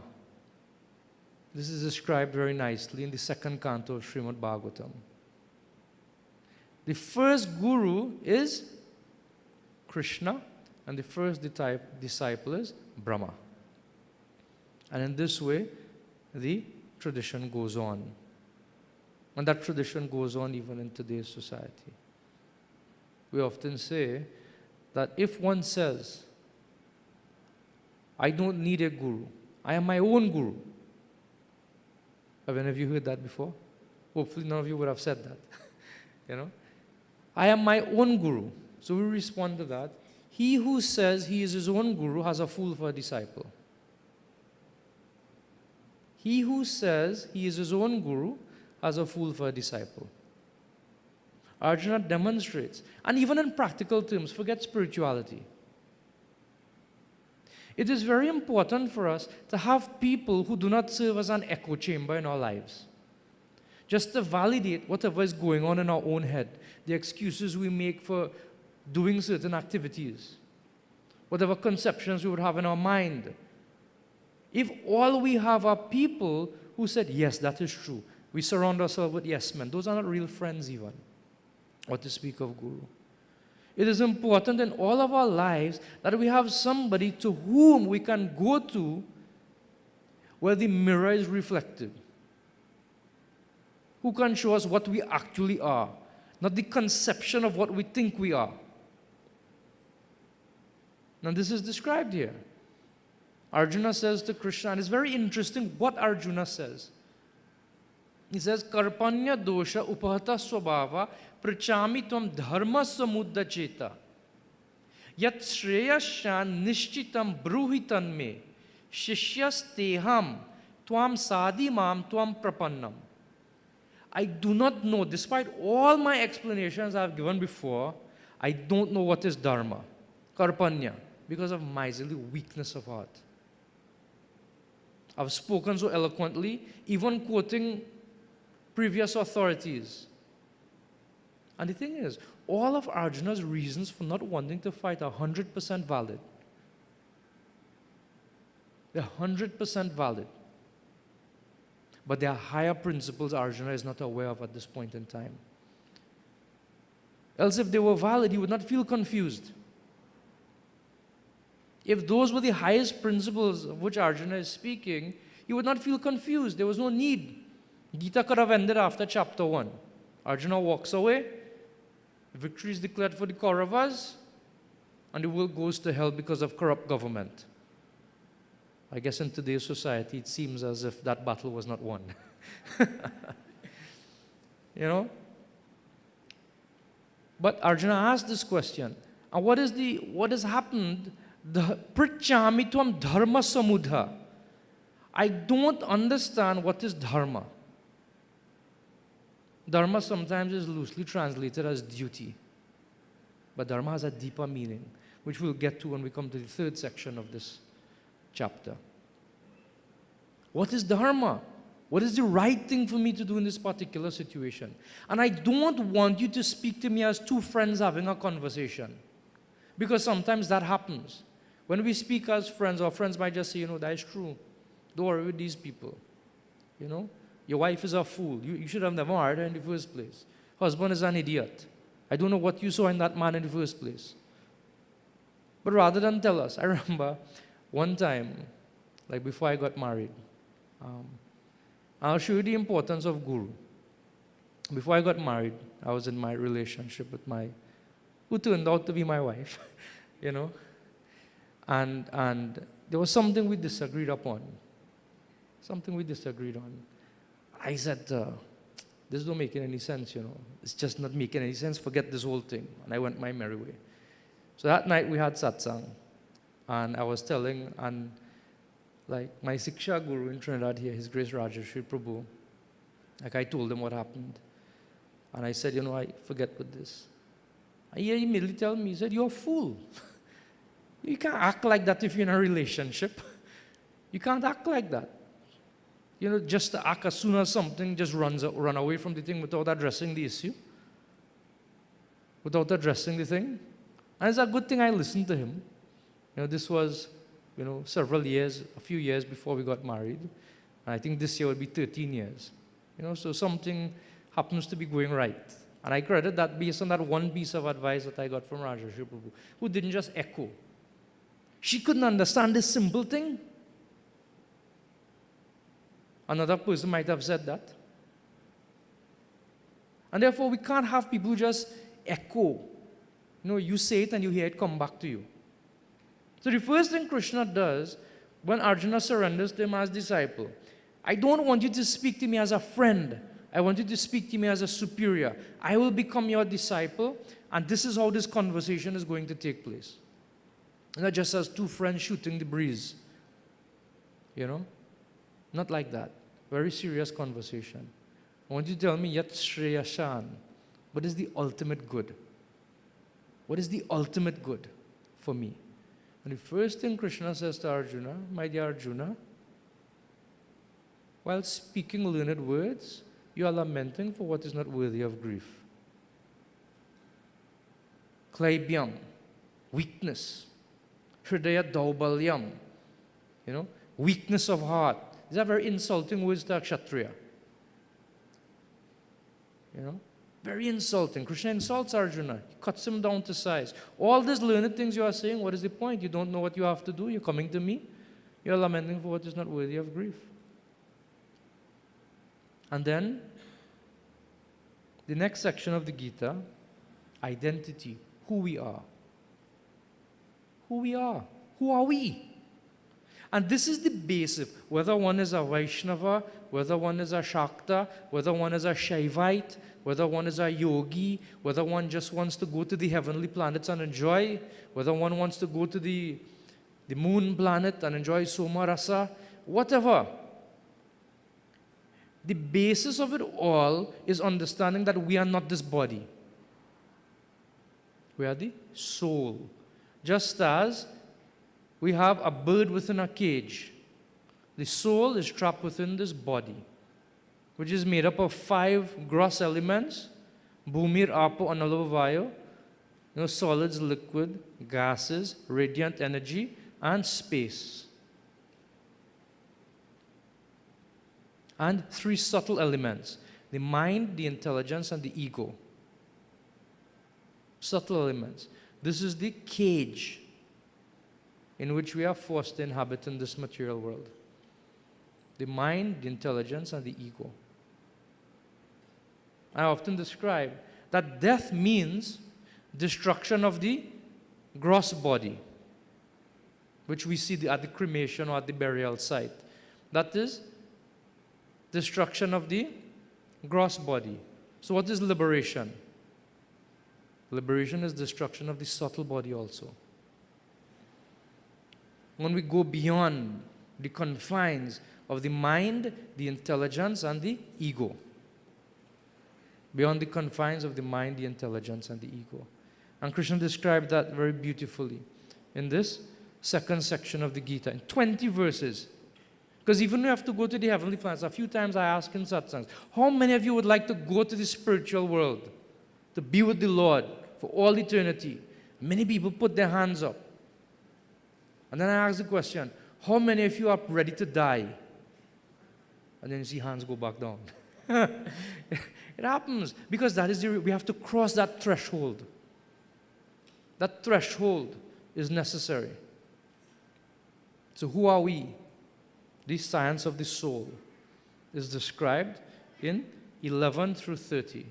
This is described very nicely in the second canto of Srimad Bhagavatam. The first guru is Krishna, and the first disciple is Brahma. And in this way, the tradition goes on. And that tradition goes on even in today's society. We often say that if one says, I don't need a guru, I am my own guru. Have any of you heard that before? Hopefully none of you would have said that. You know? I am my own guru. So we respond to that. He who says he is his own guru has a fool for a disciple. He who says he is his own guru has a fool for a disciple. Arjuna demonstrates. And even in practical terms, forget spirituality. It is very important for us to have people who do not serve as an echo chamber in our lives. Just to validate whatever is going on in our own head, the excuses we make for doing certain activities, whatever conceptions we would have in our mind. If all we have are people who said, yes, that is true, we surround ourselves with yes men, those are not real friends even, or to speak of guru. It is important in all of our lives that we have somebody to whom we can go to where the mirror is reflected, who can show us what we actually are, not the conception of what we think we are. Now this is described here. Arjuna says to Krishna, and it's very interesting what Arjuna says. He says, Karpanya dosha upahata swabhava prachami tvam dharma samudda cheta yat shreyasya nishchitam bruhitan me shishyas teham tvam sadimam tvam prapannam. I do not know, despite all my explanations I have given before, I don't know what is dharma, karpanya, because of miserly weakness of heart. I've spoken so eloquently, even quoting previous authorities. And the thing is, all of Arjuna's reasons for not wanting to fight are 100% valid. They're 100% valid. But there are higher principles Arjuna is not aware of at this point in time. Else if they were valid, he would not feel confused. If those were the highest principles of which Arjuna is speaking, he would not feel confused. There was no need. Gita could have ended after chapter 1. Arjuna walks away, victory is declared for the Kauravas, and the world goes to hell because of corrupt government. I guess in today's society, it seems as if that battle was not won. You know? But Arjuna asked this question, and what has happened? Prichami tvam dharma samudha. I don't understand what is dharma. Dharma sometimes is loosely translated as duty. But dharma has a deeper meaning, which we'll get to when we come to the third section of this chapter. What is dharma? What is the right thing for me to do in this particular situation? And I don't want you to speak to me as two friends having a conversation. Because sometimes that happens. When we speak as friends, our friends might just say, that is true. Don't worry with these people. Your wife is a fool. You should have never married her in the first place. Husband is an idiot. I don't know what you saw in that man in the first place. But rather than tell us, I remember one time, like before I got married, I'll show you the importance of guru. Before I got married, I was in my relationship with who turned out to be my wife, and there was something we disagreed upon. I said, this don't make any sense, It's just not making any sense. Forget this whole thing. And I went my merry way. So that night we had satsang, and I was telling, and like my Siksha guru in Trinidad here, His Grace Rajashri Prabhu, like I told him what happened. And I said, I forget with this. And he immediately told me, he said, you're a fool. You can't act like that if you're in a relationship. You can't act like that. Just to act as soon as something just run away from the thing without addressing the issue. Without addressing the thing. And it's a good thing I listened to him. This was, a few years before we got married. And I think this year will be 13 years. So something happens to be going right. And I credit that based on that one piece of advice that I got from Rajashri Prabhu, who didn't just echo. She couldn't understand this simple thing. Another person might have said that. And therefore, we can't have people who just echo. You say it and you hear it come back to you. So the first thing Krishna does when Arjuna surrenders to him as disciple, I don't want you to speak to me as a friend. I want you to speak to me as a superior. I will become your disciple, and this is how this conversation is going to take place. Not just as two friends shooting the breeze. Not like that. Very serious conversation. I want you to tell me, Yat Shreyashan, what is the ultimate good? What is the ultimate good for me? And the first thing Krishna says to Arjuna, my dear Arjuna, while speaking learned words, you are lamenting for what is not worthy of grief. Klaibyam, weakness. Hridaya daubalyam, weakness of heart. These are very insulting words to a Kshatriya. Very insulting. Krishna insults Arjuna. He cuts him down to size. All these learned things you are saying, what is the point? You don't know what you have to do. You're coming to me. You're lamenting for what is not worthy of grief. And then, the next section of the Gita, identity, who we are. Who we are. Who are we? And this is the basis, whether one is a Vaishnava, whether one is a Shakta, whether one is a Shaivite, whether one is a yogi, whether one just wants to go to the heavenly planets and enjoy, whether one wants to go to the moon planet and enjoy Soma Rasa, whatever. The basis of it all is understanding that we are not this body. We are the soul. Just as we have a bird within a cage, the soul is trapped within this body, which is made up of 5 gross elements: Bhumir, Apo, Analo, Vayu, solids, liquid, gases, radiant energy, and space. And 3 subtle elements: the mind, the intelligence, and the ego. Subtle elements. This is the cage in which we are forced to inhabit in this material world. The mind, the intelligence, and the ego. I often describe that death means destruction of the gross body, which we see at the cremation or at the burial site. That is destruction of the gross body. So what is liberation? Liberation is destruction of the subtle body also. When we go beyond the confines of the mind, the intelligence, and the ego. Beyond the confines of the mind, the intelligence, and the ego. And Krishna described that very beautifully in this second section of the Gita, in 20 verses. Because even when you have to go to the heavenly planets, a few times I ask in satsangs, how many of you would like to go to the spiritual world, to be with the Lord for all eternity? Many people put their hands up. And then I ask the question, how many of you are ready to die? And then you see hands go back down. It happens because that is we have to cross that threshold. That threshold is necessary. So who are we? The science of the soul is described in 11 through 30.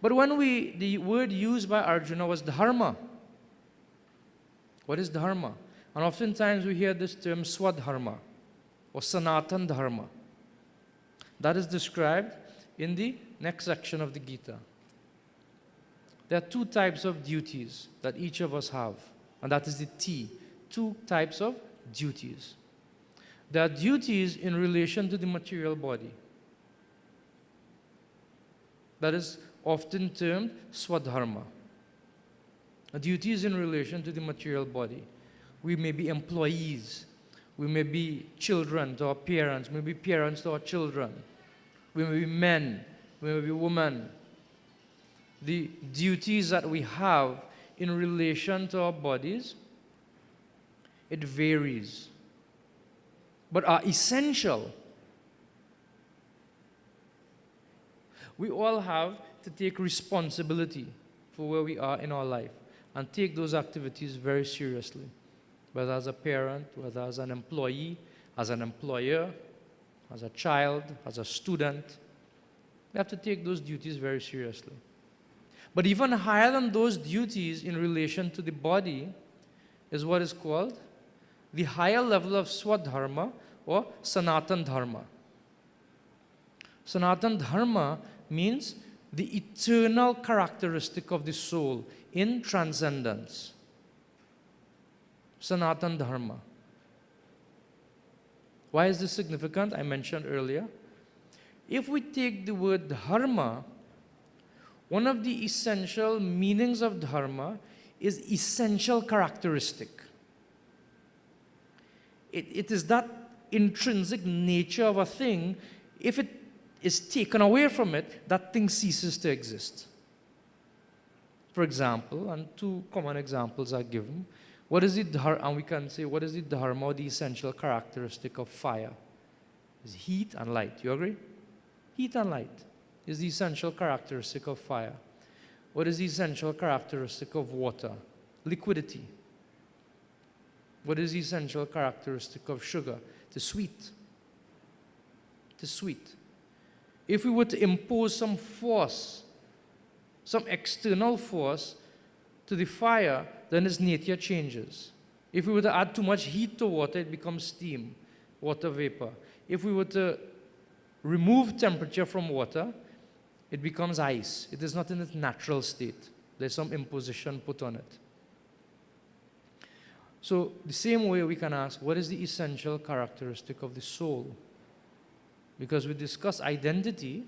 But when the word used by Arjuna was dharma. What is dharma? And oftentimes we hear this term swadharma or sanatan dharma. That is described in the next section of the Gita. There are two types of duties that each of us have, and that is the T. Two types of duties. There are duties in relation to the material body. That is often termed swadharma. Duties in relation to the material body. We may be employees. We may be children to our parents. We may be parents to our children. We may be men. We may be women. The duties that we have in relation to our bodies, it varies, but are essential. We all have to take responsibility for where we are in our life and take those activities very seriously, whether as a parent, whether as an employee, as an employer, as a child, as a student. We have to take those duties very seriously. But even higher than those duties in relation to the body is what is called the higher level of swadharma or sanatan dharma. Sanatan dharma means the eternal characteristic of the soul in transcendence. Sanatan dharma. Why is this significant? I mentioned earlier. If we take the word dharma, one of the essential meanings of dharma is essential characteristic. It is that intrinsic nature of a thing. If it is taken away from it, that thing ceases to exist. For example, and two common examples are given. What is the dharma? And we can say, what is the dharma or the essential characteristic of fire? It's heat and light. You agree? Heat and light is the essential characteristic of fire. What is the essential characteristic of water? Liquidity. What is the essential characteristic of sugar? It is sweet. It is sweet. If we were to impose some force, some external force to the fire, then its nature changes. If we were to add too much heat to water, it becomes steam, water vapor. If we were to remove temperature from water, it becomes ice. It is not in its natural state. There's some imposition put on it. So the same way we can ask, what is the essential characteristic of the soul? Because we discuss identity,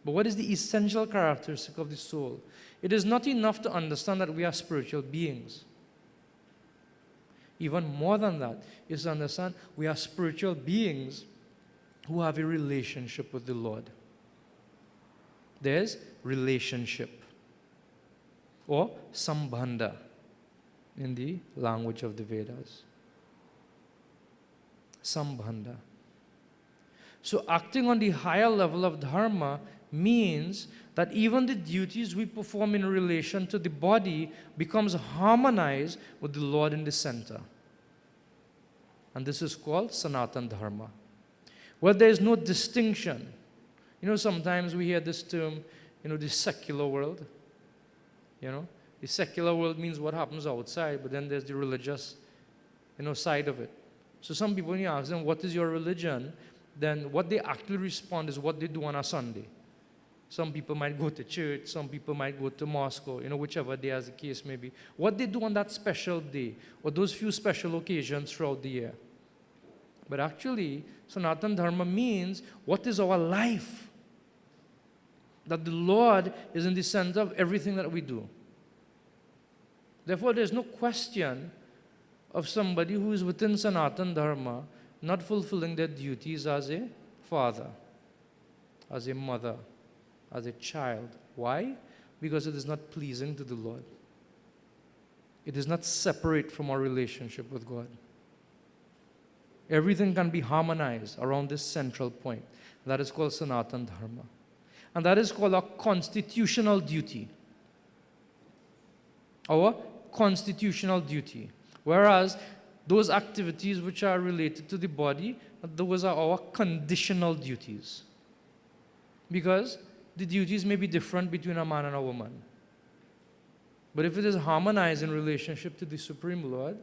but what is the essential characteristic of the soul? It is not enough to understand that we are spiritual beings. Even more than that is to understand we are spiritual beings who have a relationship with the Lord. There's relationship or sambandha in the language of the Vedas. Sambandha. So acting on the higher level of dharma means that even the duties we perform in relation to the body becomes harmonized with the Lord in the center. And this is called Sanatana Dharma, where there is no distinction. You know, sometimes we hear this term, the secular world. The secular world means what happens outside, but then there's the religious, side of it. So some people, when you ask them, what is your religion? Then what they actually respond is what they do on a Sunday. Some people might go to church, some people might go to mosque, or, whichever day as the case may be. What they do on that special day, or those few special occasions throughout the year. But actually, Sanatana Dharma means what is our life? That the Lord is in the center of everything that we do. Therefore, there's no question of somebody who is within Sanatana Dharma not fulfilling their duties as a father, as a mother, as a child. Why? Because it is not pleasing to the Lord. It is not separate from our relationship with God. Everything can be harmonized around this central point. That is called Sanatana Dharma. And that is called our constitutional duty. Our constitutional duty. Whereas those activities which are related to the body, those are our conditional duties. Because the duties may be different between a man and a woman. But if it is harmonized in relationship to the Supreme Lord,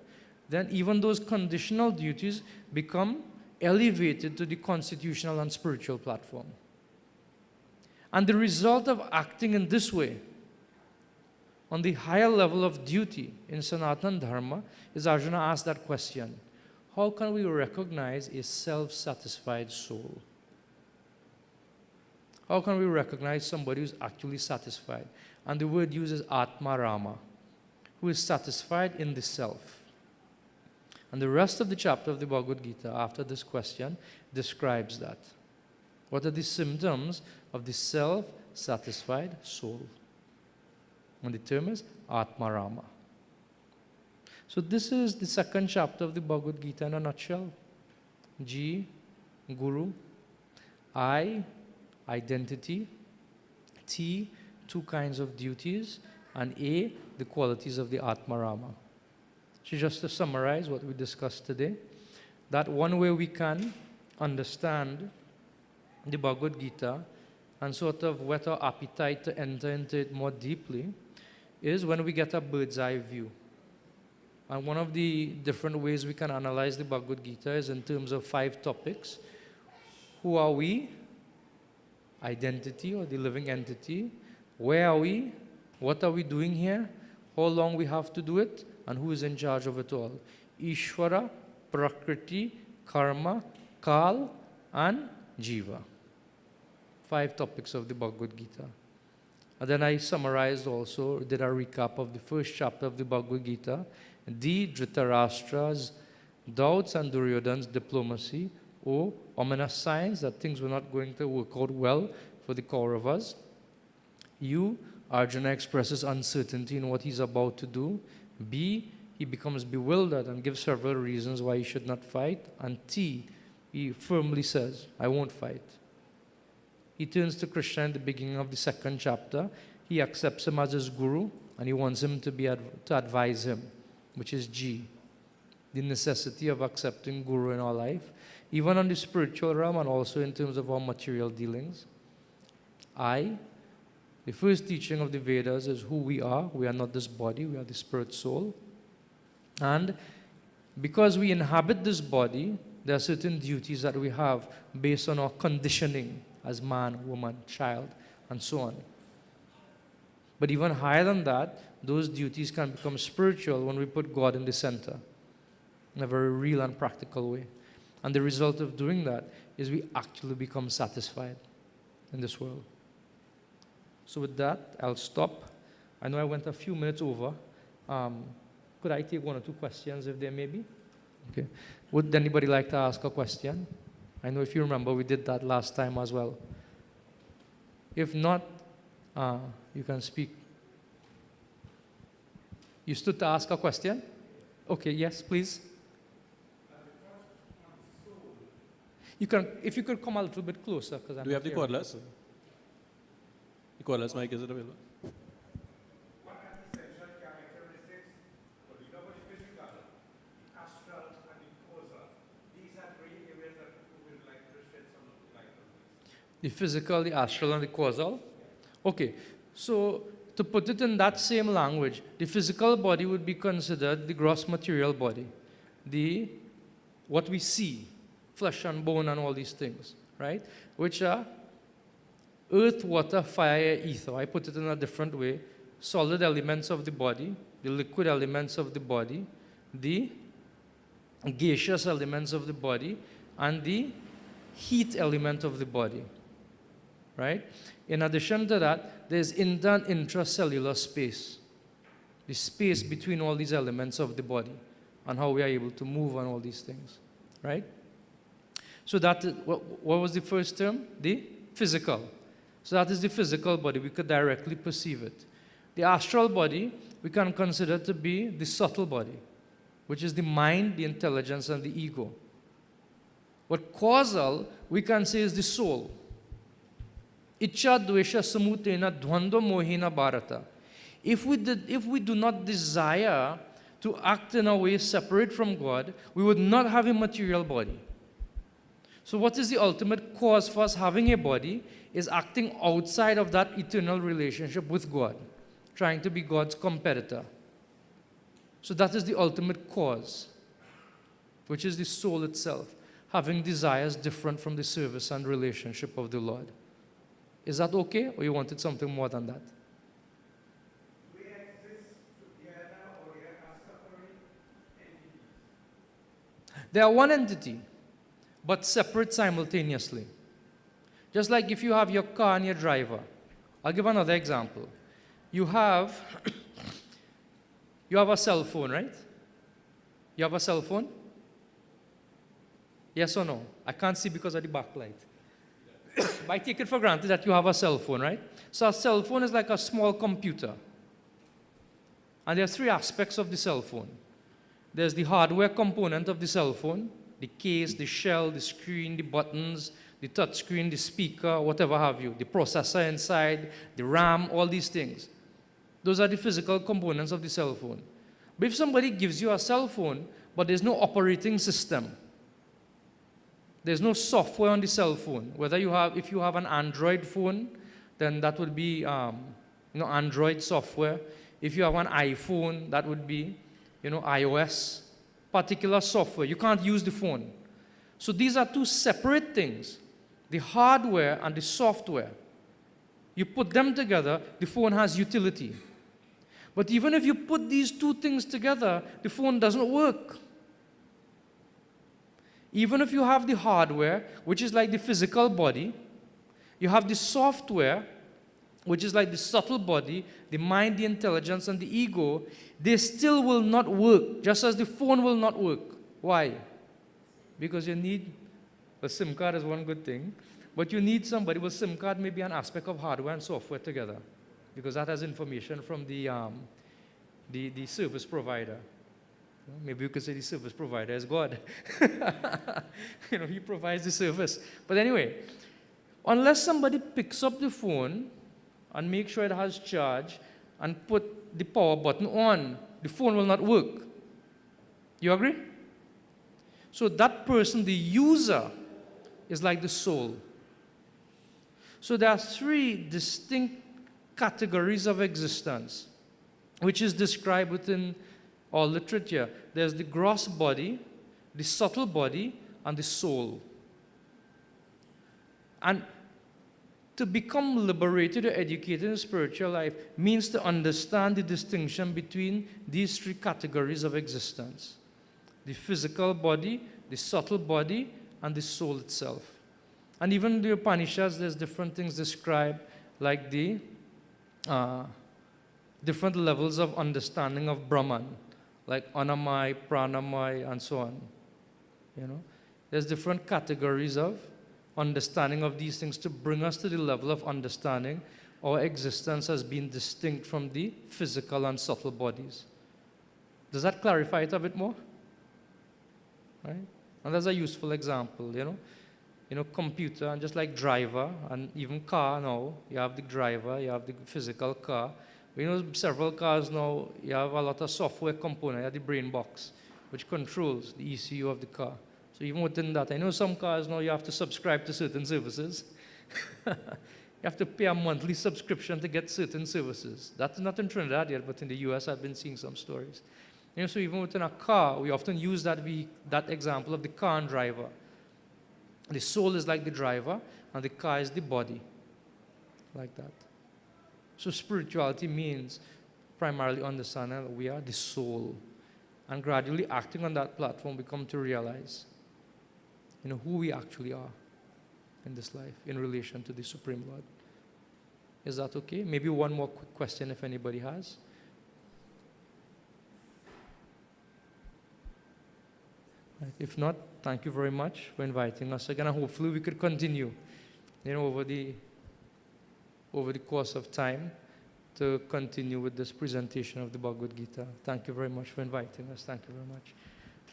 then even those conditional duties become elevated to the constitutional and spiritual platform. And the result of acting in this way, on the higher level of duty in Sanatana Dharma, is Arjuna asked that question: how can we recognize a self-satisfied soul? How can we recognize somebody who's actually satisfied? And the word used is Atma Rama, who is satisfied in the self. And the rest of the chapter of the Bhagavad Gita, after this question, describes that. What are the symptoms of the self-satisfied soul? And the term is Atma Rama. So this is the second chapter of the Bhagavad Gita in a nutshell. G, Guru. I, identity. T, two kinds of duties. And A, the qualities of the Atma Rama. So just to summarize what we discussed today, that one way we can understand the Bhagavad Gita and sort of whet our appetite to enter into it more deeply is when we get a bird's eye view. And one of the different ways we can analyze the Bhagavad Gita is in terms of 5 topics. Who are we? Identity, or the living entity. Where are we? What are we doing here? How long we have to do it? And who is in charge of it all? Ishvara, Prakriti, Karma, Kal, and Jiva. 5 topics of the Bhagavad Gita. And then I summarized also, did a recap of the first chapter of the Bhagavad Gita, the Dhritarashtra's doubts and Duryodhana's diplomacy, or ominous signs that things were not going to work out well for the Kauravas. U, Arjuna expresses uncertainty in what he's about to do. B, he becomes bewildered and gives several reasons why he should not fight. And T, he firmly says, I won't fight. He turns to Krishna in the beginning of the second chapter. He accepts him as his guru, and he wants him to advise him, which is G, the necessity of accepting guru in our life, even on the spiritual realm and also in terms of our material dealings. I, the first teaching of the Vedas is who we are. We are not this body, we are the spirit soul. And because we inhabit this body, there are certain duties that we have based on our conditioning as man, woman, child, and so on. But even higher than that, those duties can become spiritual when we put God in the center in a very real and practical way. And the result of doing that is we actually become satisfied in this world. So with that, I'll stop. I know I went a few minutes over. Could I take 1 or 2 questions if there may be? Okay. Would anybody like to ask a question? I know if you remember, we did that last time as well. If not, you can speak. You stood to ask a question? Okay, yes, please. You can, if you could come a little bit closer, because I'm Do you have the hearing. cordless? The cordless mic, is it available? What are the essential characteristics for the physical, the astral, and the causal? These are three areas that we would like to shed some light on. The physical, the astral, and the causal? Okay, so to put it in that same language, the physical body would be considered the gross material body, the what we see, flesh and bone and all these things, right? Which are earth, water, fire, ether. I put it in a different way. Solid elements of the body, the liquid elements of the body, the gaseous elements of the body, and the heat element of the body, right? In addition to that, there's inter- and intracellular space, the space between all these elements of the body, and how we are able to move and all these things, right? So that is, what was the first term? The physical. So that is the physical body. We could directly perceive it. The astral body, we can consider to be the subtle body, which is the mind, the intelligence, and the ego. What causal, we can say, is the soul. Icha dvesha samutena dvando mohina bharata. If we do not desire to act in a way separate from God, we would not have a material body. So what is the ultimate cause for us having a body is acting outside of that eternal relationship with God, trying to be God's competitor. So that is the ultimate cause, which is the soul itself, having desires different from the service and relationship of the Lord. Is that okay, or you wanted something more than that? We exist together or we are separate entities. They are one entity, but separate simultaneously. Just like if you have your car and your driver. I'll give another example. You have a cell phone, right? You have a cell phone? Yes or no? I can't see because of the backlight. But I take it for granted that you have a cell phone, right? So a cell phone is like a small computer. And there are three aspects of the cell phone. There's the hardware component of the cell phone, the case, the shell, the screen, the buttons, the touch screen, the speaker, whatever have you, the processor inside, the RAM, all these things. Those are the physical components of the cell phone. But if somebody gives you a cell phone, but there's no operating system, there's no software on the cell phone. If you have an Android phone, then that would be Android software. If you have an iPhone, that would be iOS, particular software. You can't use the phone. So these are two separate things, the hardware and the software. You put them together, the phone has utility. But even if you put these two things together, the phone doesn't work. Even if you have the hardware, which is like the physical body, you have the software, which is like the subtle body, the mind, the intelligence, and the ego, they still will not work, just as the phone will not work. Why? Because you need, a SIM card is one good thing, but you need somebody with SIM card, maybe an aspect of hardware and software together, because that has information from the service provider. Maybe you could say the service provider is God. He provides the service. But anyway, unless somebody picks up the phone and make sure it has charge and put the power button on, the phone will not work. You agree? So that person, the user, is like the soul. So there are three distinct categories of existence, which is described within our literature. There's the gross body, the subtle body, and the soul. And to become liberated or educated in spiritual life means to understand the distinction between these three categories of existence: the physical body, the subtle body, and the soul itself. And even in the Upanishads, there's different things described, like the different levels of understanding of Brahman, like Anamai, Pranamai, and so on. There's different categories of understanding of these things to bring us to the level of understanding our existence has been distinct from the physical and subtle bodies. Does that clarify it a bit more? Right? And that's a useful example, You know, computer, and just like driver, and even car now, you have the driver, you have the physical car. You know, several cars now, you have a lot of software component, you have the brain box, which controls the ECU of the car. So even within that, I know some cars now you have to subscribe to certain services. You have to pay a monthly subscription to get certain services. That's not in Trinidad yet, but in the US I've been seeing some stories. You know, so even within a car, we often use that example of the car and driver. The soul is like the driver, and the car is the body, like that. So spirituality means primarily understanding that we are the soul, and gradually acting on that platform, we come to realize, you know, who we actually are in this life in relation to the Supreme Lord. Is that okay? Maybe one more quick question if anybody has. Right. If not, thank you very much for inviting us again, and hopefully we could continue, you know, over the course of time to continue with this presentation of the Bhagavad Gita. Thank you very much for inviting us. Thank you very much.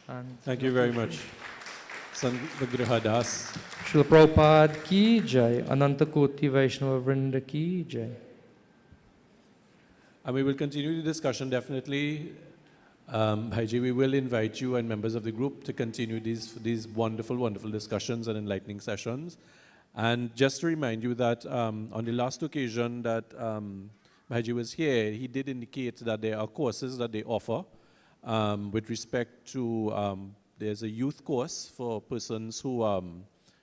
And Thank you very much. Sant Vigraha Das. Srila Prabhupada ki jai, Ananta Koti Vaishnava Vrinda ki jai. And we will continue the discussion definitely. Bhaiji, we will invite you and members of the group to continue these wonderful, wonderful discussions and enlightening sessions. And just to remind you that on the last occasion that Bhaiji was here, he did indicate that there are courses that they offer with respect to, there's a youth course for persons who,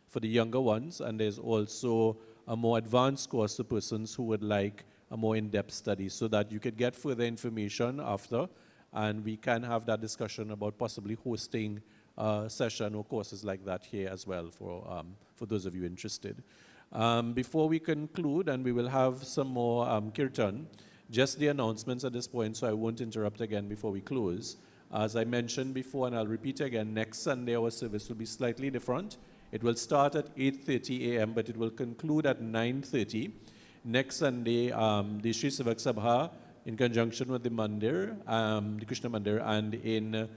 for the younger ones, and there's also a more advanced course for persons who would like a more in-depth study, so that you could get further information after, and we can have that discussion about possibly hosting a session or courses like that here as well for those of you interested. Before we conclude, and we will have some more kirtan, just the announcements at this point, so I won't interrupt again before we close. As I mentioned before, and I'll repeat again, next Sunday our service will be slightly different. It will start at 8:30 a.m., but it will conclude at 9:30. Next Sunday, the Sri Savak Sabha, in conjunction with the Mandir, the Krishna Mandir, and in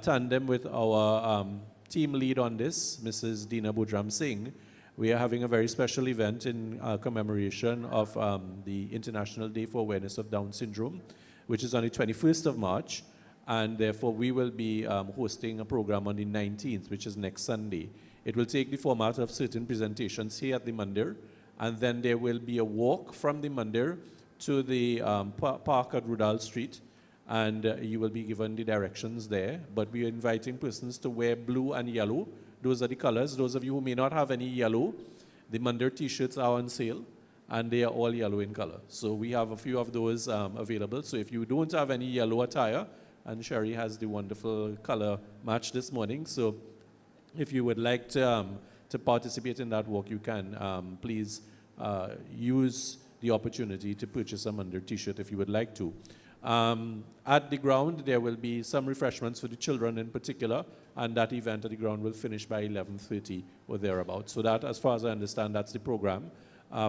tandem with our team lead on this, Mrs. Dina Budram Singh, we are having a very special event in commemoration of the International Day for Awareness of Down Syndrome, which is on the 21st of March. And therefore, we will be hosting a program on the 19th, which is next Sunday. It will take the format of certain presentations here at the Mandir, and then there will be a walk from the Mandir to the park at Rudal Street, and you will be given the directions there. But we are inviting persons to wear blue and yellow. Those are the colors. Those of you who may not have any yellow, the Mandir t-shirts are on sale, and they are all yellow in color. So we have a few of those available. So if you don't have any yellow attire, and Sherry has the wonderful color match this morning, so if you would like to participate in that walk, you can. Please use the opportunity to purchase a Mandir t-shirt if you would like to. At the ground, there will be some refreshments for the children in particular, and that event at the ground will finish by 11:30 or thereabouts. So that, as far as I understand, that's the program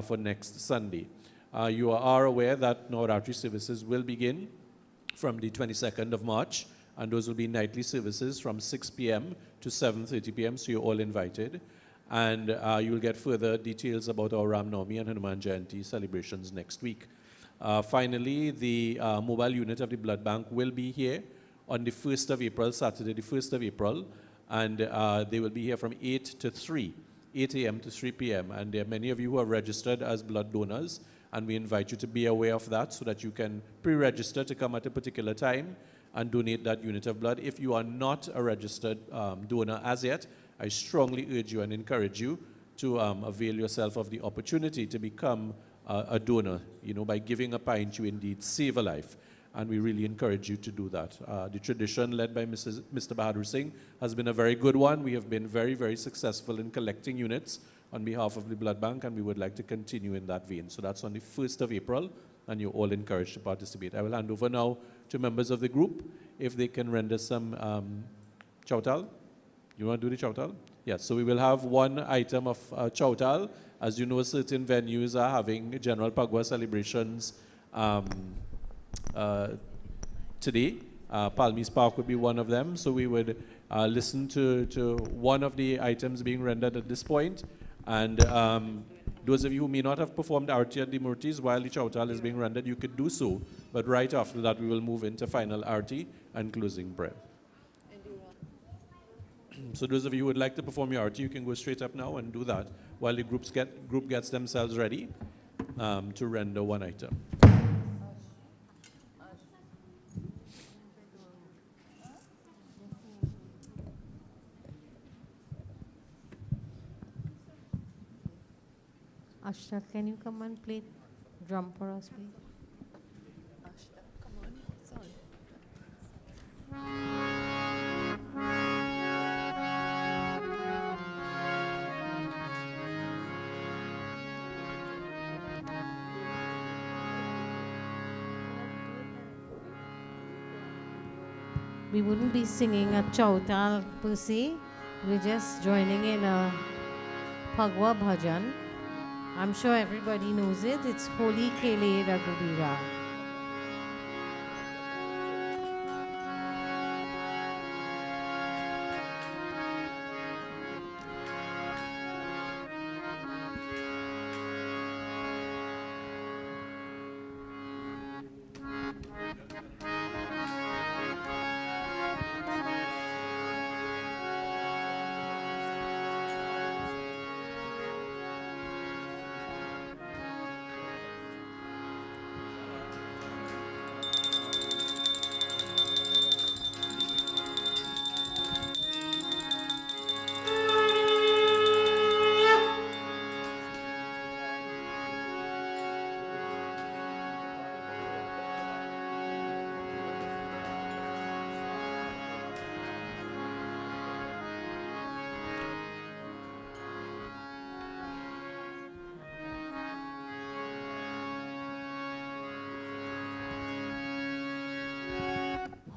for next Sunday. You are aware that Navaratri services will begin from the 22nd of March, and those will be nightly services from 6 p.m. to 7:30 p.m., so you're all invited. And you will get further details about our Ram Navami and Hanuman Jayanti celebrations next week. Finally, the mobile unit of the blood bank will be here on the 1st of April, Saturday the 1st of April, and they will be here from 8 to 3, 8 a.m. to 3 p.m. And there are many of you who are registered as blood donors, and we invite you to be aware of that so that you can pre-register to come at a particular time and donate that unit of blood. If you are not a registered donor as yet, I strongly urge you and encourage you to avail yourself of the opportunity to become a donor. You know, by giving a pint, you indeed save a life, and we really encourage you to do that. The tradition led by Mr. Bahadur Singh has been a very good one. We have been very, very successful in collecting units on behalf of the blood bank, and we would like to continue in that vein. So that's on the 1st of April, and you're all encouraged to participate. I will hand over now to members of the group, if they can render some chautal. You want to do the chautal? Yes, so we will have one item of chautal. As you know, certain venues are having general Pagwa celebrations today, Palmies Park would be one of them. So we would listen to one of the items being rendered at this point. And those of you who may not have performed Arti at the Murtis while the Chautal is being rendered, you could do so. But right after that, we will move into final Arti and closing prayer. So those of you who would like to perform your Arti, you can go straight up now and do that while the group gets themselves ready to render one item. Ashta, can you come and play drum for us, please? Ashta, come on, sorry. We wouldn't be singing a chautal per se. We're just joining in a Phagwa Bhajan. I'm sure everybody knows it. It's Holi Khele Raghubira.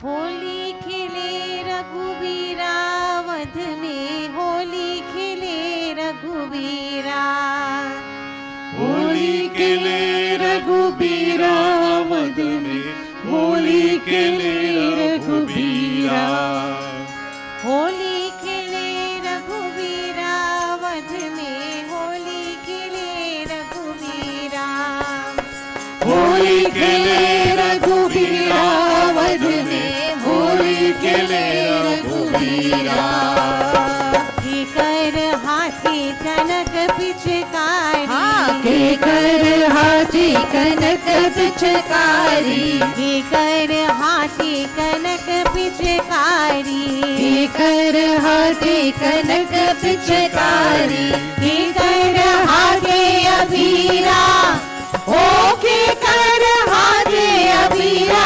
Holi खेले रघुबीरा वध में होली खेले रघुबीरा होली खेले रघुबीरा वध में होली खेले रघुबीरा होली खेले रघुबीरा वध में होली खेले रघुबीरा होली खेले रघुबीरा वध में होली खेले रघुबीरा के कर हाथी कनक पिचकारी के कर हाथी कनक पिचकारी के कर हाथी कनक पिचकारी के कर हाथी कनक पिचकारी के कर हाथे अबीरा ओ के कर हाथे अबीरा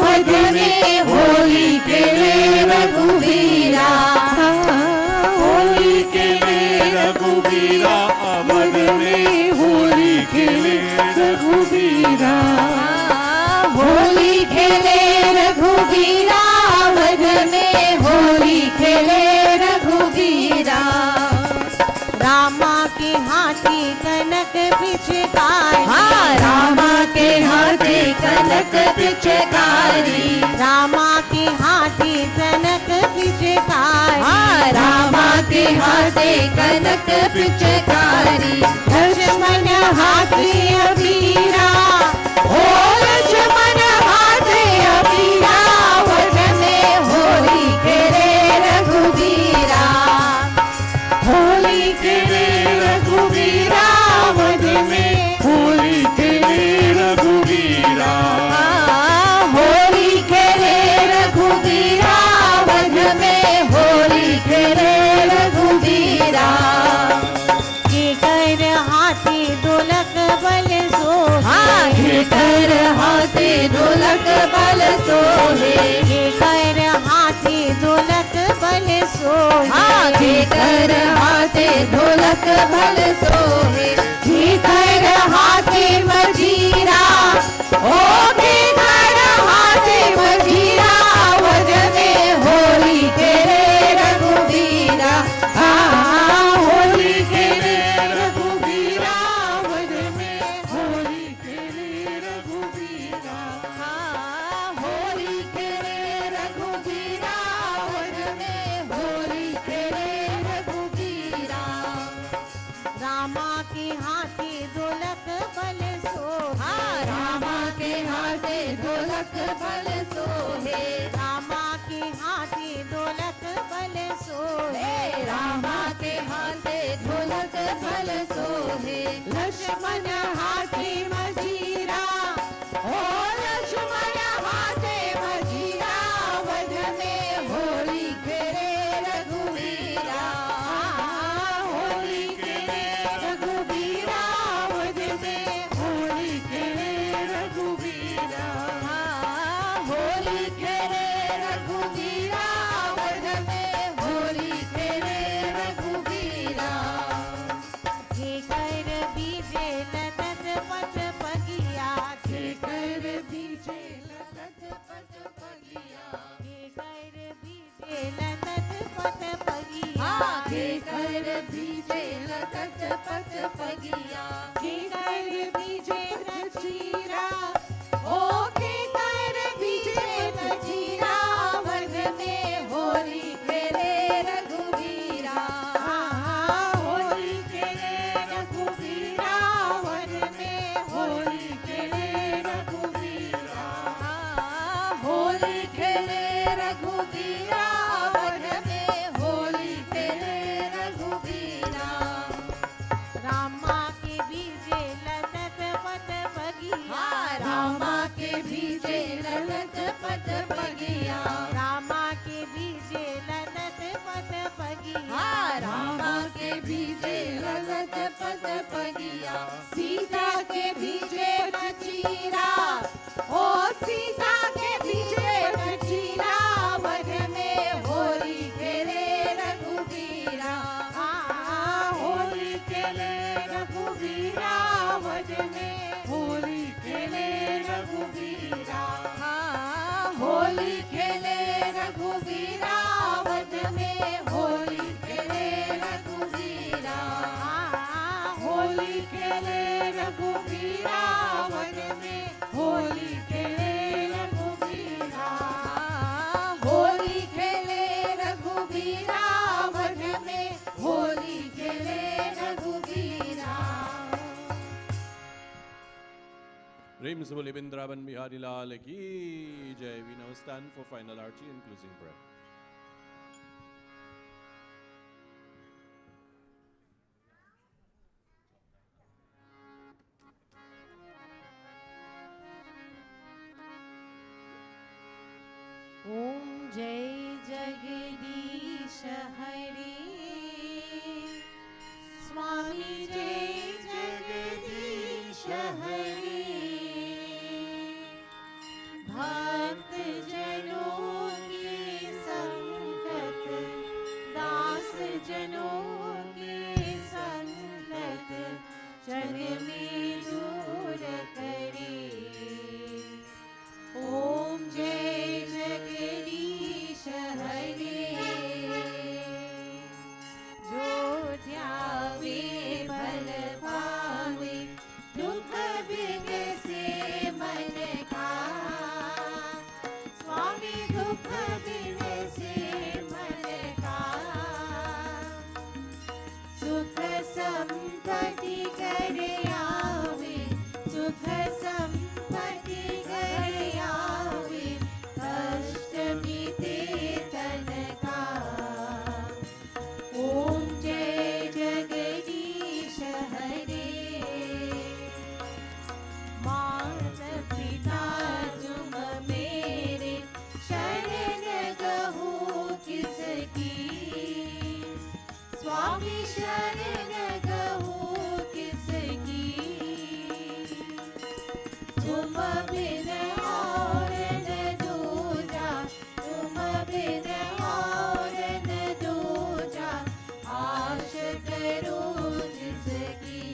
वध में होली खेले रघुबीरा होली खेले रघुबीरा वध में होली खेले रघुबीरा होली खेले रघुबीरा वध में होली खेले रघुबीरा रामा के हाथी कनक पिचकारी रामा के हाथी कनक पिचकारी रामा के हाथी कनक पिचकारी रामा के हाथे कनक पिचकारी लक्ष्मण हाथी अबीरा ओ लक्ष्मण हाथे अबीरा वध में होली खेले रघुबीरा होली खेले रघुबीरा वध में होली खेले रघुबीरा होली खेले रघुबीरा वध में होली खेले रघुबीरा के कर हाथी ढोलक बल के कर हाथे ढोलक बल सोहे के कर हाथी ढोलक बल के कर हाथे ढोलक बल सोहे के कर हाथे मजीरा ओ के कर हाथे मजीरा वध में होली खेले रघुबीरा होली खेले रघुबीरा वध में होली खेले रघुबीरा होली खेले बल सोहे रामा के हाथे ढोलक बल सोहे रामा के हाथे ढोलक बल सोहे लक्ष्मण हाथे मजीरा ओ लक्ष्मण हाथे मजीरा वध में होली खेले रघुवीरा होली खेले रघुवीरा वध में होली खेले रघुवीरा होली खेले रघुवीरा वध में होली खेले रघुवीरा के कर बीजे लतत पट पगिया के कर बीजे लतत पट पगिया के कर बीजे लतत पट पगिया के कर बीजे लतत पट पगिया के कर बीजे रचीरा ओ के कर बीजे रचीरा वध में होली खेले रघुवीरा होली खेले रघुवीरा वध में होली खेले रघुवीरा होली खेले रघुवीरा वध में होली खेले रघुवीरा रामा के बीजे लतत पट पगिया रामा के बीजे ललत पट पगिया रामा के बीजे लतत पट पगिया रामा के बीजे ललत पट पगिया सीता के बीजे रचीरा ओ सीता के बीजे रचीरा वध में होली खेले रघुवीरा होली खेले रघुवीरा वध में होली खेले रघुवीरा होली खेले रघुवीरा वध में होली खेले रघुवीरा होली खेले रघुवीरा वध में होली खेले रघुवीरा होली खेले रघुवीरा वध में होली खेले रघुवीरा प्रेम से बोले वृंदावन बिहारी लाल की जय. We now stand for final arti and closing prayer. ओम जय जगदीश हरे स्वामी जय जगदीश हरे भक्त जनों के संकट दास जनों के संकट जग में दूर करे. ओम जय जगदीश हरे जो ध्यावे फल पावे दुख बिन से मन का स्वामी दुख बिन से मन का सुख संपत्ति कर आवे सुख संपत्ति कर आवे कष्ट बीते तन का. ओम जय जगदीश हरे मात पिता तुम मेरे शरण गहु किसकी स्वामी शरण गहु किसकी तुम बिन और न दूजा तुम बिन और न दूजा आश करो जिसकी.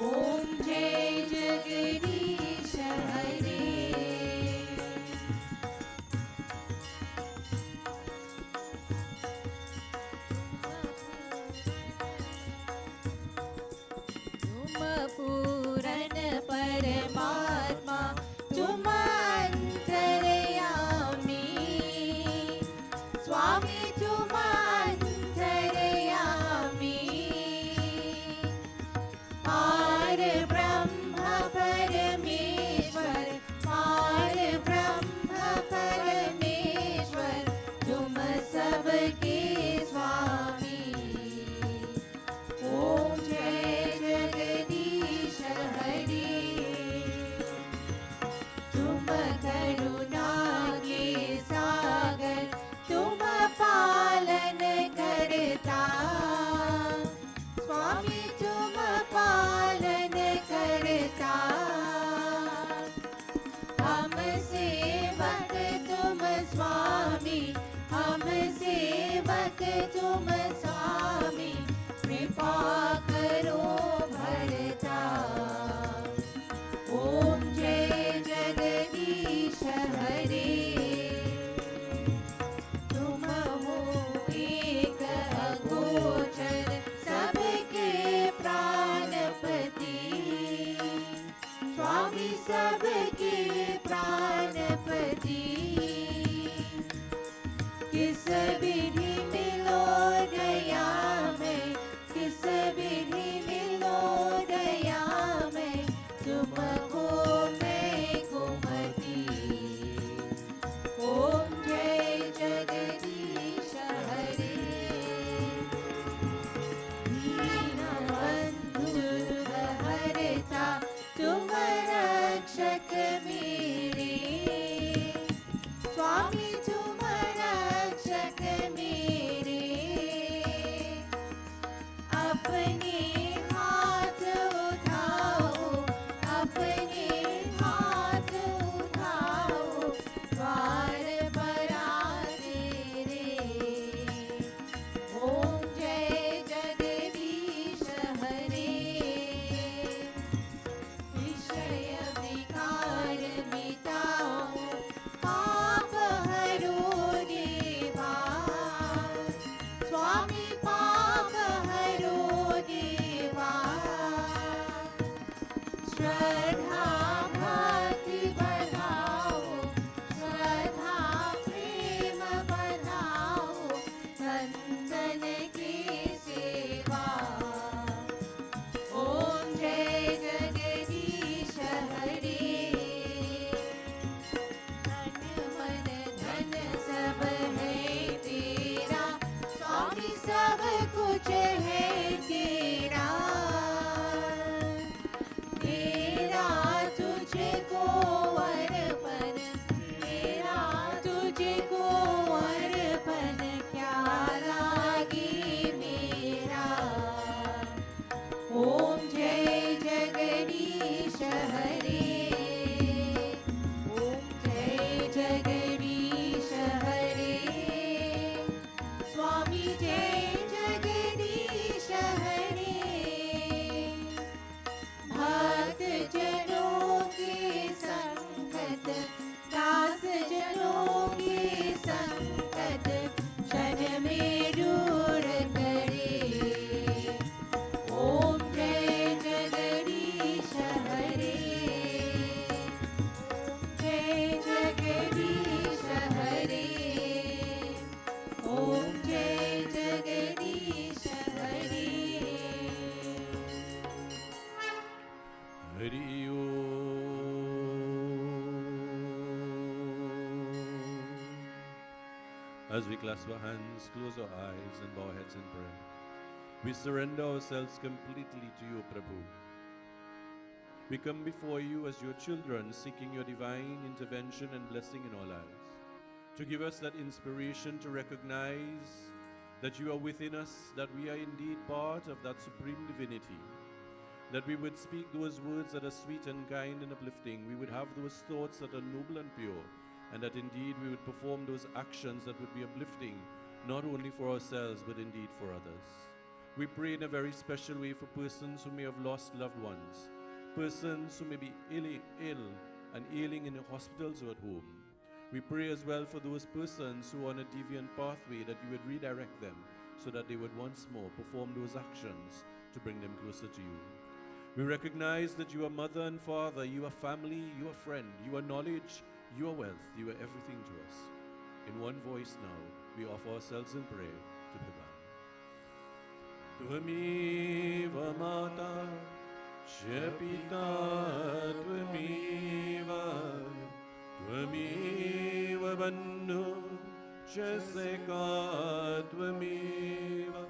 ओम जय जगदीश हरे तुम पूरन परमात्मा तुम अंतर्यामी स्वामी तुम अंतर्यामी पार ब्रह्म परमेश्वर पार तुम स्वामी कृपा करो भरता। ओम जय जगदीश हरे। तुम हो एक अगोचर सबके प्राणपति। स्वामी सबके प्राणपति। किस विधि मिलो दया में, किस विधि मिलो दया में, तुमको मैं कुमति। ओम जय जगदीश हरे। दीन बंधु हरता तुम रक्षक मेरे। स्वामी तुम रक्षक मेरे। अपने हाथ उठाओ, अपने हाथ उठाओ, द्वार पर तेरे। ओम जय जगदीश हरे। विषय विकार मिटाओ, पाप हरो देवा। स्वामी पाप हरो देवा। श्रद्धा भक्ति बढ़ाओ, श्रद्धा प्रेम बढ़ाओ, संतन की सेवा। ओम जय जगदीश हरे। तन मन धन सब है तेरा। स्वामी सब कुछ है तेरा। तेरा तुझको अर्पण, तेरा तुझको अर्पण, क्या लागे मेरा। ओम जय जगदीश हरे। ओम जय जगदीश हरे। स्वामी जय जगदीश हरे। भक्त जनों के संकट, दास जनों के संकट, क्षण में दूर करे। ओम जय जगदीश हरे। ओम जय जगदीश हरे। ओम जय जगदीश हरे। Hari Om. As we clasp our hands, close our eyes and bow our heads in prayer, we surrender ourselves completely to you, Prabhu. We come before you as your children, seeking your divine intervention and blessing in our lives, to give us that inspiration to recognize that you are within us, that we are indeed part of that supreme divinity, that we would speak those words that are sweet and kind and uplifting, we would have those thoughts that are noble and pure, and that indeed we would perform those actions that would be uplifting, not only for ourselves, but indeed for others. We pray in a very special way for persons who may have lost loved ones, persons who may be ill and ailing in hospitals or at home. We pray as well for those persons who are on a deviant pathway, that you would redirect them so that they would once more perform those actions to bring them closer to you. We recognize that you are mother and father, you are family, you are friend, you are knowledge, you are wealth, you are everything to us. In one voice now, we offer ourselves in prayer to Bhagavan. Tvameva Mata, Shapita, Tvameva, Tvameva Bandhu, Shaseka, Tvameva,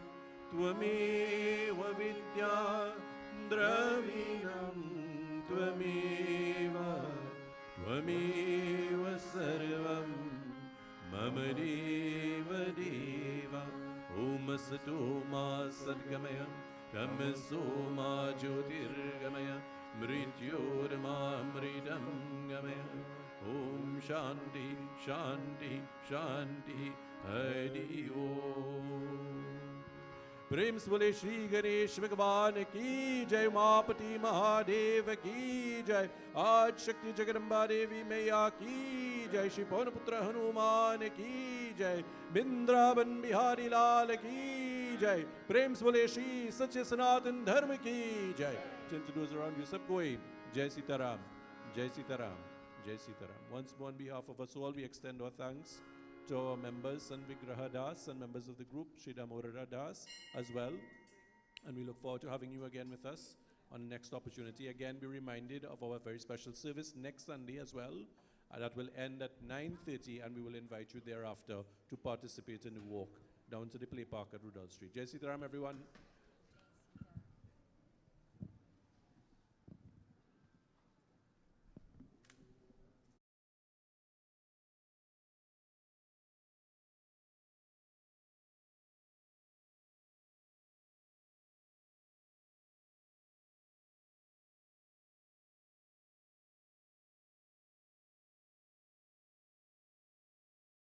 Tvameva Vidya, Dravinam, Tvameva, Tvameva Sarvam, Mama Deva Deva, Om Sato Ma Sadgamaya, Tamaso Ma Jyotirgamaya, Mrityorma Mridam Gamaya, Om Shanti, Shanti, Shanti, Hari ओम। प्रेम से बोले श्री गणेश भगवान की जय, उमापति महादेव की जय, आज शक्ति जगदम्बा देवी मैया की जय, श्री पवन पुत्र हनुमान की जय, वृंदावन बिहारी लाल की जय। प्रेम से बोले श्री सच्चे सनातन धर्म की जय। चिंतन अराउंड यू सब कोई जय सीताराम, जय सीताराम, जय Sitaram. Once more on behalf of us all, we extend our thanks to our members, and Vigraha Das, and members of the group, Shri Damodara Das as well. And we look forward to having you again with us on the next opportunity. Again, be reminded of our very special service next Sunday as well. That will end at 9:30, and we will invite you thereafter to participate in the walk down to the play park at Rudolph Street. Jai Sitaram, everyone.